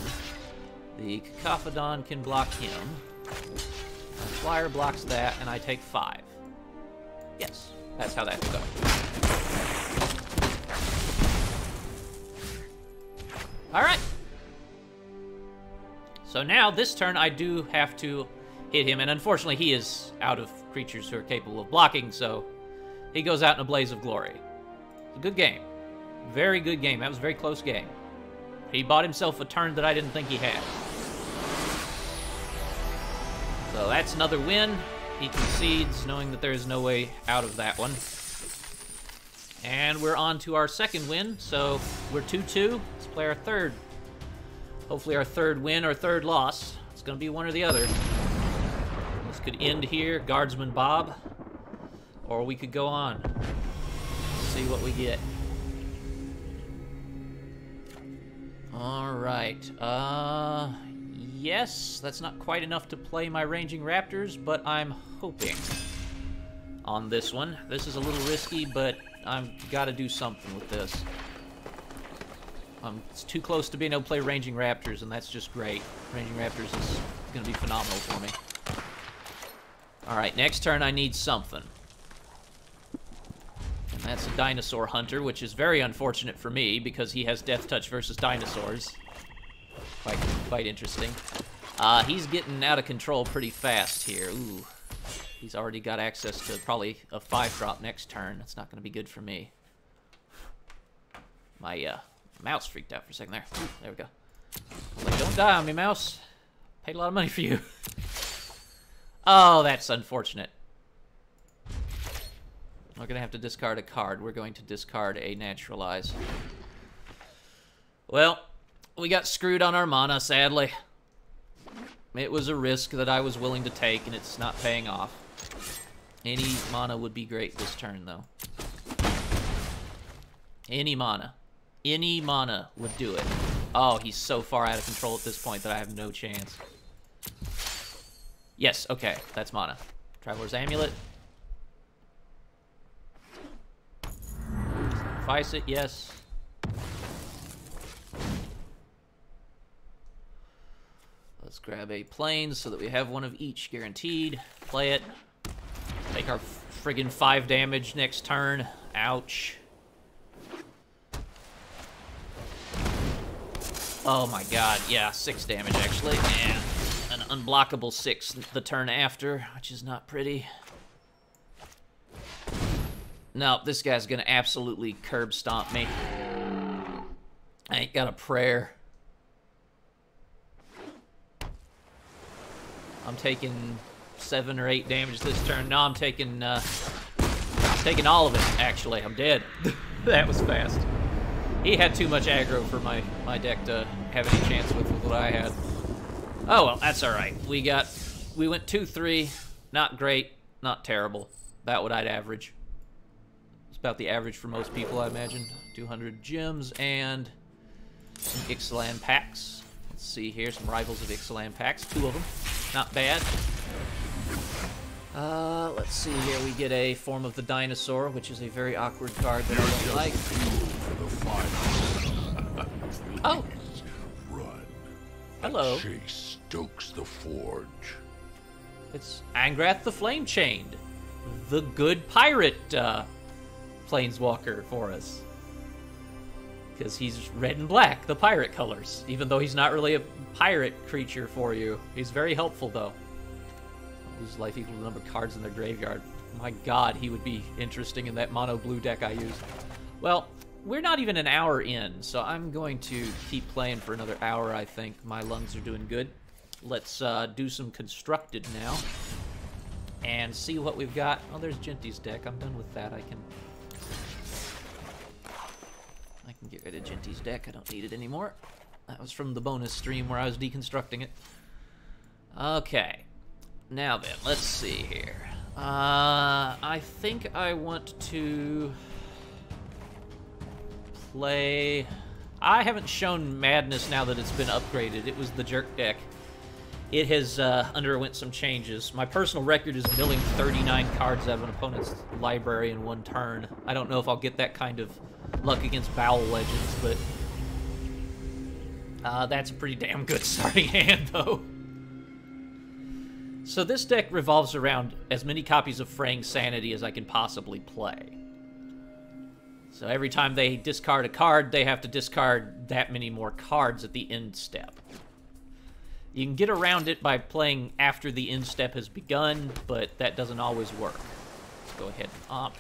The Cacophodon can block him. The Flyer blocks that, and I take 5. Yes, that's how that will go. All right. So now, this turn, I do have to hit him, and unfortunately, he is out of creatures who are capable of blocking, so he goes out in a blaze of glory. It's a good game. Very good game. That was a very close game. He bought himself a turn that I didn't think he had. So that's another win. He concedes, knowing that there is no way out of that one. And we're on to our second win, so we're 2-2. Let's play our third. Hopefully our third win or third loss. It's going to be one or the other. This could end here, Guardsman Bob. Or we could go on. See what we get. Alright. Yes, that's not quite enough to play my Ranging Raptors, but I'm hoping on this one. This is a little risky, but I've got to do something with this. It's too close to being able to play Ranging Raptors, and that's just great. Ranging Raptors is going to be phenomenal for me. Alright, next turn I need something. And that's a Dinosaur Hunter, which is very unfortunate for me, because he has Death Touch versus dinosaurs. Quite interesting. He's getting out of control pretty fast here. Ooh. He's already got access to probably a 5-drop next turn. That's not going to be good for me. My mouse freaked out for a second there. Ooh, there we go. Like, don't die on me, mouse. Paid a lot of money for you. Oh, that's unfortunate. We're going to have to discard a card. We're going to discard a Naturalize. Well, we got screwed on our mana, sadly. It was a risk that I was willing to take, and it's not paying off. Any mana would be great this turn, though. Any mana. Any mana would do it. Oh, he's so far out of control at this point that I have no chance. Yes, okay, that's mana. Traveler's Amulet. Sacrifice it, yes. Let's grab a plane so that we have one of each guaranteed. Play it. Take our friggin' 5 damage next turn. Ouch. Oh my god, yeah, 6 damage actually, and an unblockable 6 the turn after, which is not pretty. No, this guy's gonna absolutely curb stomp me. I ain't got a prayer. I'm taking 7 or 8 damage this turn. No, I'm taking all of it, actually. I'm dead. That was fast. He had too much aggro for my deck to have any chance with what I had. Oh, well, that's all right. We went 2-3. Not great, not terrible. About what I'd average. It's about the average for most people, I imagine. 200 gems and some Ixalan packs. Let's see here, some Rivals of Ixalan packs. 2 of them. Not bad. Let's see here. We get a Form of the Dinosaur, which is a very awkward card that I don't like. Oh. Run. Hello. Chay stokes the forge. It's Angrath the Flame Chained, the good pirate planeswalker for us. Because he's red and black, the pirate colors. Even though he's not really a pirate creature for you. He's very helpful, though. Lose life equal to the number of cards in their graveyard. My god, he would be interesting in that mono blue deck I used. Well, we're not even an hour in, so I'm going to keep playing for another hour, I think. My lungs are doing good. Let's do some constructed now. And see what we've got. Oh, there's Jinty's deck. I'm done with that. I can get rid of Jinty's deck. I don't need it anymore. That was from the bonus stream where I was deconstructing it. Okay. Now then, let's see here. I think I want to play... I haven't shown Madness now that it's been upgraded. It was the Jerk deck. It has underwent some changes. My personal record is milling 39 cards out of an opponent's library in 1 turn. I don't know if I'll get that kind of luck against Bowel Legends, but that's a pretty damn good starting hand, though. So this deck revolves around as many copies of Fraying Sanity as I can possibly play. So every time they discard a card, they have to discard that many more cards at the end step. You can get around it by playing after the end step has begun, but that doesn't always work. Let's go ahead and opt.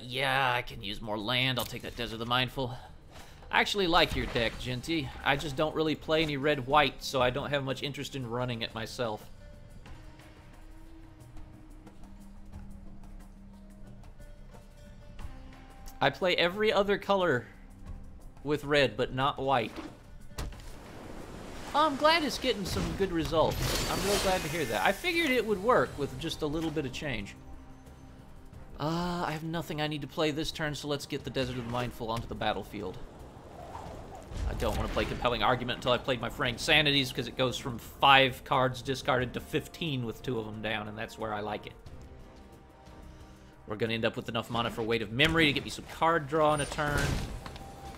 Yeah, I can use more land. I'll take that Desert of the Mindful. I actually like your deck, Jinty. I just don't really play any red-white, so I don't have much interest in running it myself. I play every other color with red, but not white. Oh, I'm glad it's getting some good results. I'm real glad to hear that. I figured it would work with just a little bit of change. I have nothing I need to play this turn, so let's get the Desert of the Mindful onto the battlefield. I don't want to play Compelling Argument until I've played my Fraying Sanities, because it goes from 5 cards discarded to 15 with 2 of them down, and that's where I like it. We're going to end up with enough mana for Weight of Memory to get me some card draw in a turn.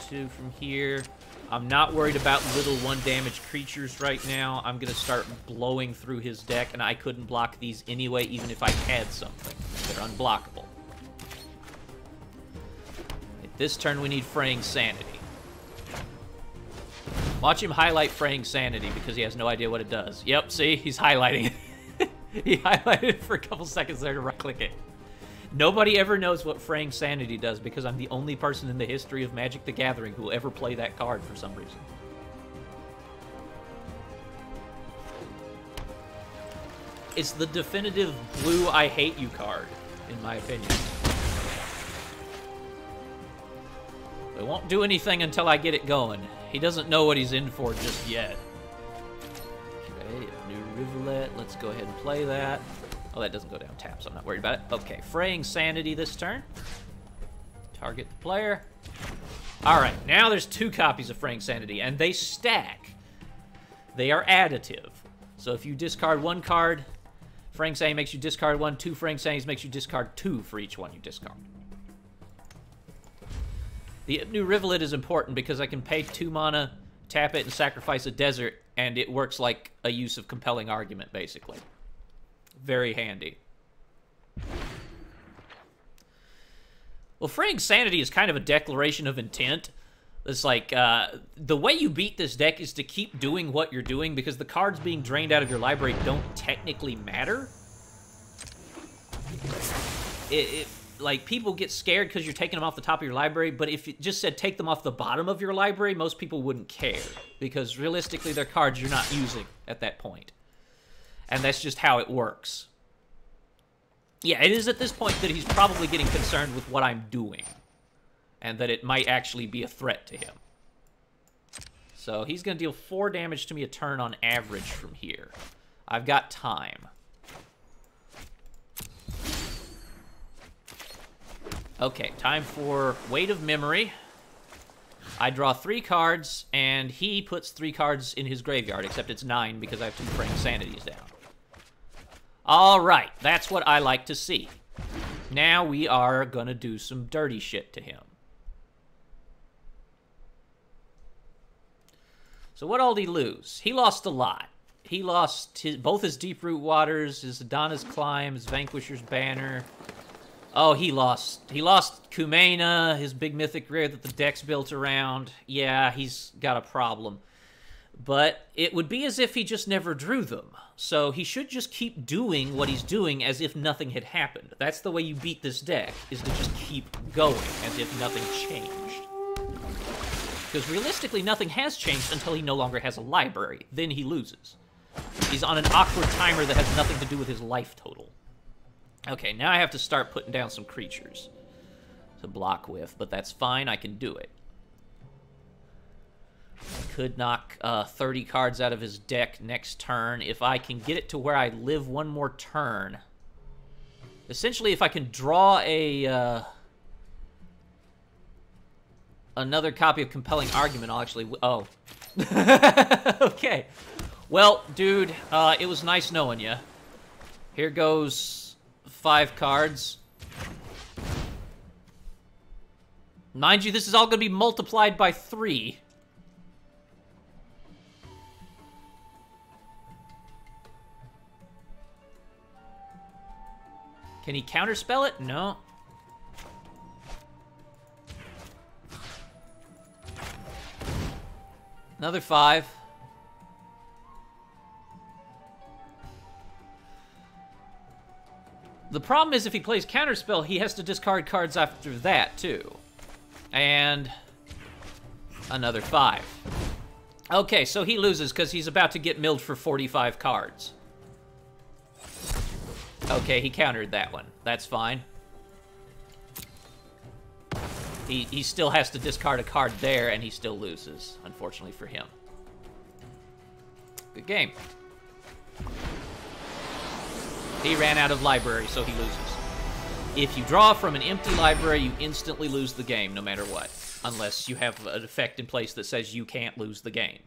2 from here. I'm not worried about little 1-damage creatures right now. I'm going to start blowing through his deck, and I couldn't block these anyway, even if I had something. They're unblockable. At this turn, we need Fraying Sanity. Watch him highlight Fraying Sanity, because he has no idea what it does. Yep, see? He's highlighting it. He highlighted it for a couple seconds there to right-click it. Nobody ever knows what Fraying Sanity does, because I'm the only person in the history of Magic the Gathering who will ever play that card for some reason. It's the definitive blue I hate you card, in my opinion. It won't do anything until I get it going. He doesn't know what he's in for just yet. Okay, new Rivulet. Let's go ahead and play that. Oh, that doesn't go down tap, so I'm not worried about it. Okay, Fraying Sanity this turn. Target the player. All right, now there's 2 copies of Fraying Sanity, and they stack. They are additive. So if you discard 1 card, Fraying Sanity makes you discard 1. 2 Fraying Sanities makes you discard 2 for each one you discard. The new Rivulet is important because I can pay 2 mana, tap it, and sacrifice a desert, and it works like a use of Compelling Argument, basically. Very handy. Well, fraying sanity is kind of a declaration of intent. It's like, the way you beat this deck is to keep doing what you're doing because the cards being drained out of your library don't technically matter. Like, people get scared because you're taking them off the top of your library, but if you just said take them off the bottom of your library, most people wouldn't care because realistically they're cards you're not using at that point. And that's just how it works. Yeah, it is at this point that he's probably getting concerned with what I'm doing. And that it might actually be a threat to him. So he's going to deal 4 damage to me a turn on average from here. I've got time. Okay, time for Weight of Memory. I draw 3 cards, and he puts 3 cards in his graveyard, except it's 9 because I have 2 fraying sanities down. All right, that's what I like to see. Now we are going to do some dirty shit to him. So what all did he lose? He lost a lot. He lost both his Deep Root Waters, his Adana's Climb, his Vanquisher's Banner. Oh, he lost Kumena, his big mythic rare that the deck's built around. Yeah, he's got a problem. But it would be as if he just never drew them. So he should just keep doing what he's doing as if nothing had happened. That's the way you beat this deck, is to just keep going as if nothing changed. Because realistically, nothing has changed until he no longer has a library. Then he loses. He's on an awkward timer that has nothing to do with his life total. Okay, now I have to start putting down some creatures to block with, but that's fine, I can do it. I could knock 30 cards out of his deck next turn. If I can get it to where I live one more turn. Essentially, if I can draw a another copy of Compelling Argument, I'll actually... Oh. Okay. Well, dude, it was nice knowing you. Here goes 5 cards. Mind you, this is all going to be multiplied by 3. Can he counterspell it? No. Another 5. The problem is if he plays counterspell, he has to discard cards after that, too. And another 5. Okay, so he loses because he's about to get milled for 45 cards. Okay, he countered that one. That's fine. He still has to discard a card there, and he still loses, unfortunately for him. Good game. He ran out of library, so he loses. If you draw from an empty library, you instantly lose the game, no matter what. Unless you have an effect in place that says you can't lose the game.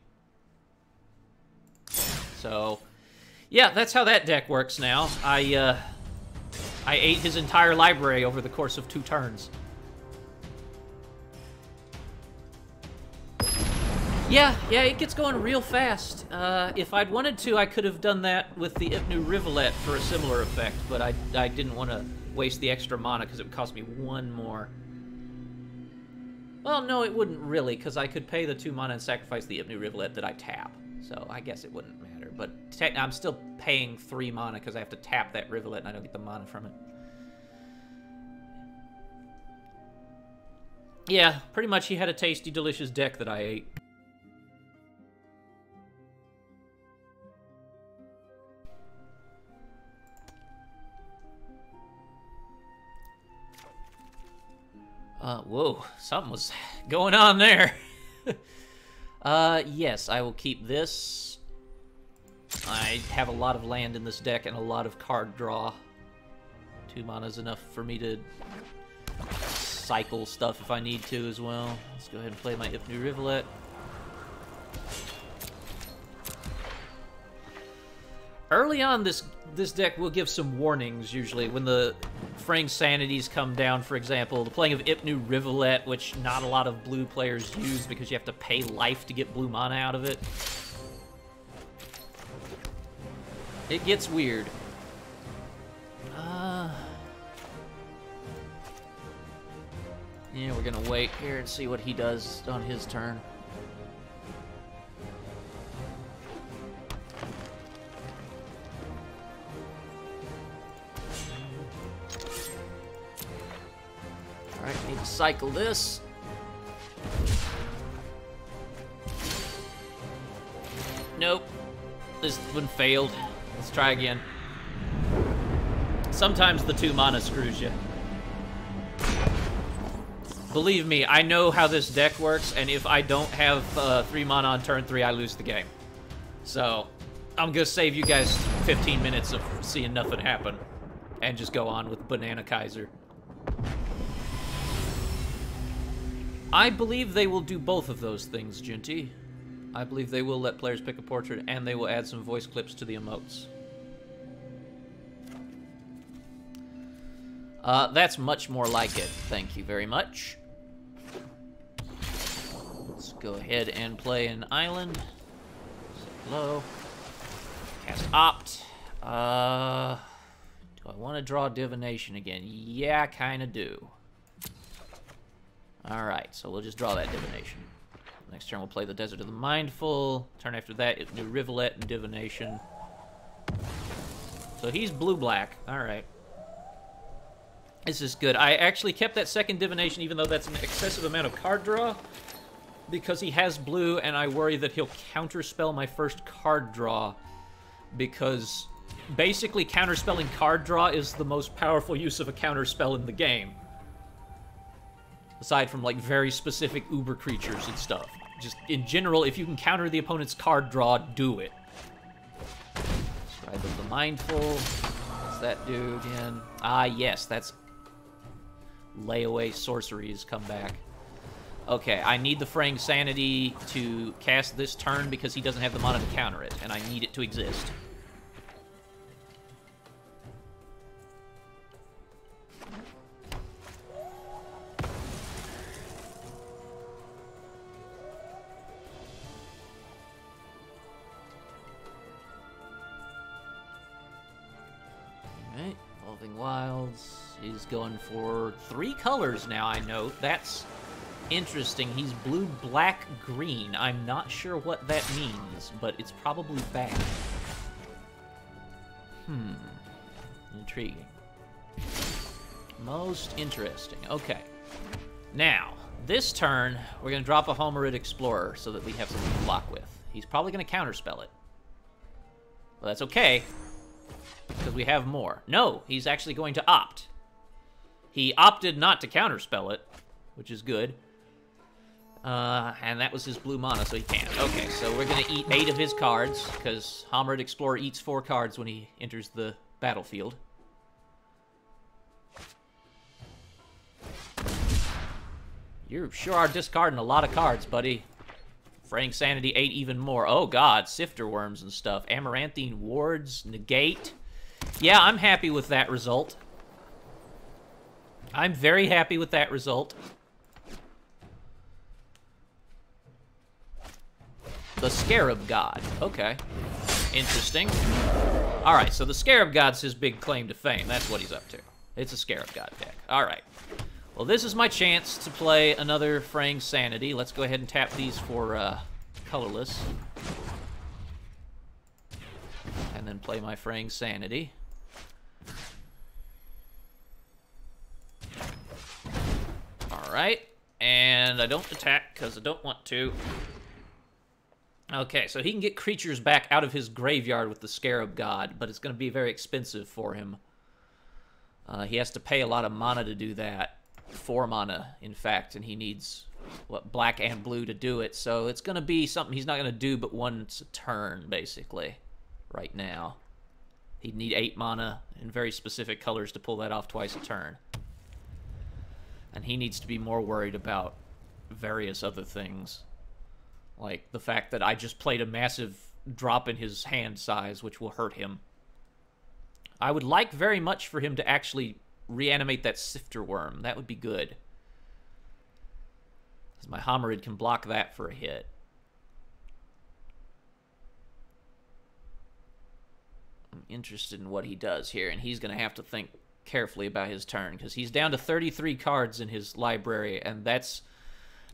So... yeah, that's how that deck works now. I ate his entire library over the course of 2 turns. Yeah, it gets going real fast. If I'd wanted to, I could have done that with the Ipnu Rivulet for a similar effect, but I didn't want to waste the extra mana because it would cost me 1 more. Well, no, it wouldn't really, because I could pay the 2 mana and sacrifice the Ipnu Rivulet that I tap. So I guess it wouldn't matter. But I'm still paying 3 mana because I have to tap that Rivulet and I don't get the mana from it. Yeah, pretty much he had a tasty, delicious deck that I ate. Whoa, something was going on there. Yes, I will keep this. I have a lot of land in this deck and a lot of card draw. 2 mana is enough for me to cycle stuff if I need to as well. Let's go ahead and play my Ipnu Rivulet. Early on, this deck will give some warnings, usually. When the fraying sanities come down, for example, the playing of Ipnu Rivulet, which not a lot of blue players use because you have to pay life to get blue mana out of it. It gets weird. Yeah, we're gonna wait here and see what he does on his turn. Alright, need to cycle this. Nope. This one failed. Let's try again. Sometimes the 2 mana screws you. Believe me, I know how this deck works, and if I don't have 3 mana on turn 3, I lose the game. So, I'm gonna save you guys 15 minutes of seeing nothing happen, and just go on with Banana Kaiser. I believe they will do both of those things, Jinty. I believe they will let players pick a portrait, and they will add some voice clips to the emotes. That's much more like it. Thank you very much. Let's go ahead and play an island. Set low. Cast Opt. Do I want to draw Divination again? Yeah, I kind of do. Alright, so we'll just draw that Divination. Next turn we'll play the Desert of the Mindful. Turn after that, it'll do Rivulet and Divination. So he's blue-black. Alright. This is good. I actually kept that second Divination, even though that's an excessive amount of card draw, because he has blue, and I worry that he'll counterspell my first card draw, because basically counterspelling card draw is the most powerful use of a counterspell in the game. Aside from, like, very specific uber creatures and stuff. Just, in general, if you can counter the opponent's card draw, do it. Scribe of the Mindful. What's that do again? Ah, yes, that's... Layaway sorceries come back. Okay, I need the Fraying Sanity to cast this turn because he doesn't have the mana to counter it, and I need it to exist. Alright, Evolving Wilds. He's going for 3 colors now, I note. That's interesting. He's blue, black, green. I'm not sure what that means, but it's probably bad. Intriguing. Most interesting. Okay. Now, this turn, we're going to drop a Homerid Explorer so that we have something to block with. He's probably going to counterspell it. Well, that's okay, because we have more. No, he's actually going to opt. He opted not to counterspell it, which is good. And that was his blue mana, so he can't. Okay, so we're going to eat 8 of his cards, because Homerid Explorer eats 4 cards when he enters the battlefield. You sure are discarding a lot of cards, buddy. Fraying Sanity 8 even more. Oh, God, Sifter Worms and stuff. Amaranthine Wards, Negate. Yeah, I'm happy with that result. I'm very happy with that result. The Scarab God. Okay. Interesting. Alright, so the Scarab God's his big claim to fame. That's what he's up to. It's a Scarab God deck. Alright. Well, this is my chance to play another Fraying Sanity. Let's go ahead and tap these for colorless. And then play my Fraying Sanity. Alright, and I don't attack because I don't want to. Okay, so he can get creatures back out of his graveyard with the Scarab God, but it's going to be very expensive for him. He has to pay a lot of mana to do that. 4 mana, in fact, and he needs, what, black and blue to do it. So it's going to be something he's not going to do but once a turn, basically, right now. He'd need 8 mana in very specific colors to pull that off twice a turn. And he needs to be more worried about various other things. Like the fact that I just played a massive drop in his hand size, which will hurt him. I would like very much for him to actually reanimate that Sifter Worm. That would be good. Because my Homerid can block that for a hit. I'm interested in what he does here, and he's going to have to think carefully about his turn, because he's down to 33 cards in his library, and that's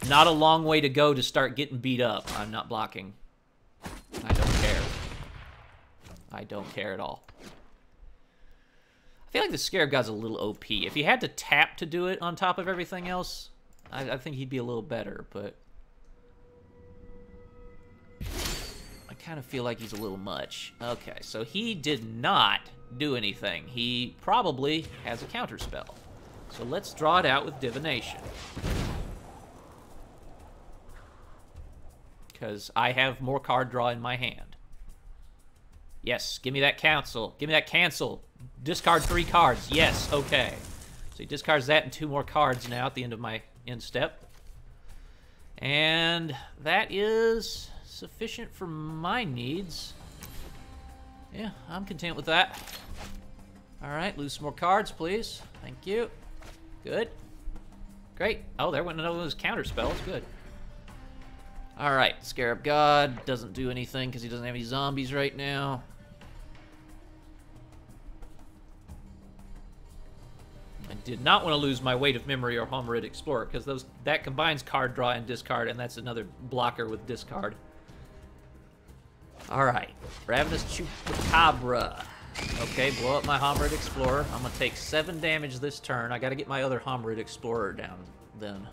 not a long way to go to start getting beat up. I'm not blocking. I don't care. I don't care at all. I feel like the Scarab God's a little OP. If he had to tap to do it on top of everything else, I think he'd be a little better, but I kind of feel like he's a little much. Okay, so he did not do anything. He probably has a counter spell. So let's draw it out with Divination. Because I have more card draw in my hand. Yes, give me that cancel. Give me that cancel. Discard 3 cards. Yes, okay. So he discards that and 2 more cards now at the end of my end step. And that is sufficient for my needs. Yeah, I'm content with that. Alright, lose some more cards, please. Thank you. Good. Great. Oh, there went another one of those counter spells. Good. Alright, Scarab God doesn't do anything because he doesn't have any zombies right now. I did not want to lose my Weight of Memory or Homerid Explorer, because that combines card draw and discard, and that's another blocker with discard. Alright, Ravenous Chupacabra. Okay, blow up my Homerid Explorer. I'm going to take 7 damage this turn. I got to get my other Homerid Explorer down then.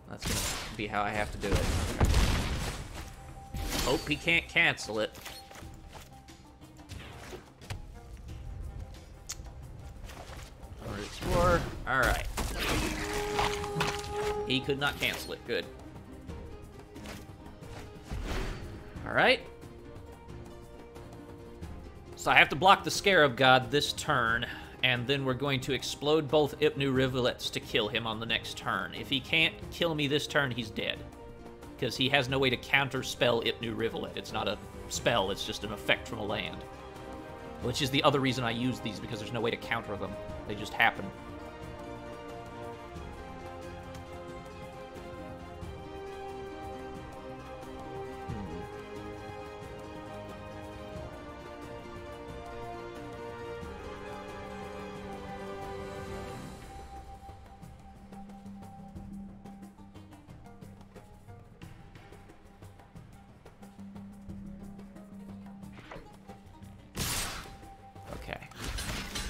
That's going to be how I have to do it. Okay. Hope he can't cancel it. Homerid Explorer. Alright. He could not cancel it. Good. Alright. So I have to block the Scarab God this turn, and then we're going to explode both Ipnu Rivulets to kill him on the next turn. If he can't kill me this turn, he's dead. Because he has no way to counter-spell Ipnu Rivulet. It's not a spell, it's just an effect from a land. Which is the other reason I use these, because there's no way to counter them. They just happen.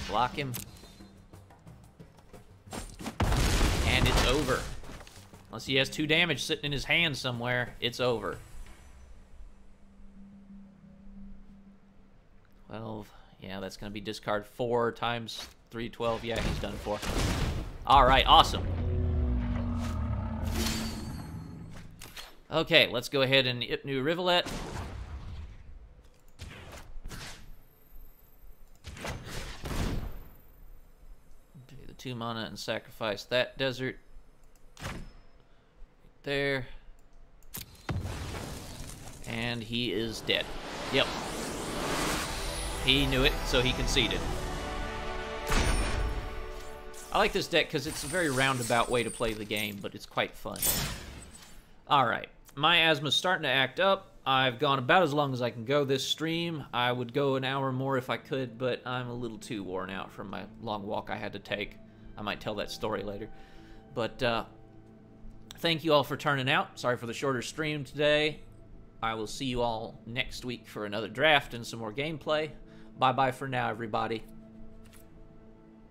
Block him. And it's over. Unless he has 2 damage sitting in his hand somewhere, it's over. 12. Yeah, that's going to be discard 4 times 3, 12. Yeah, he's done for. Alright, awesome. Okay, let's go ahead and Ipnu Rivulet. Do the 2 mana and sacrifice that desert. Right there. And he is dead. Yep. He knew it, so he conceded. I like this deck because it's a very roundabout way to play the game, but it's quite fun. Alright, my asthma's starting to act up. I've gone about as long as I can go this stream. I would go an hour more if I could, but I'm a little too worn out from my long walk I had to take. I might tell that story later. But thank you all for turning out. Sorry for the shorter stream today. I will see you all next week for another draft and some more gameplay. Bye-bye for now, everybody.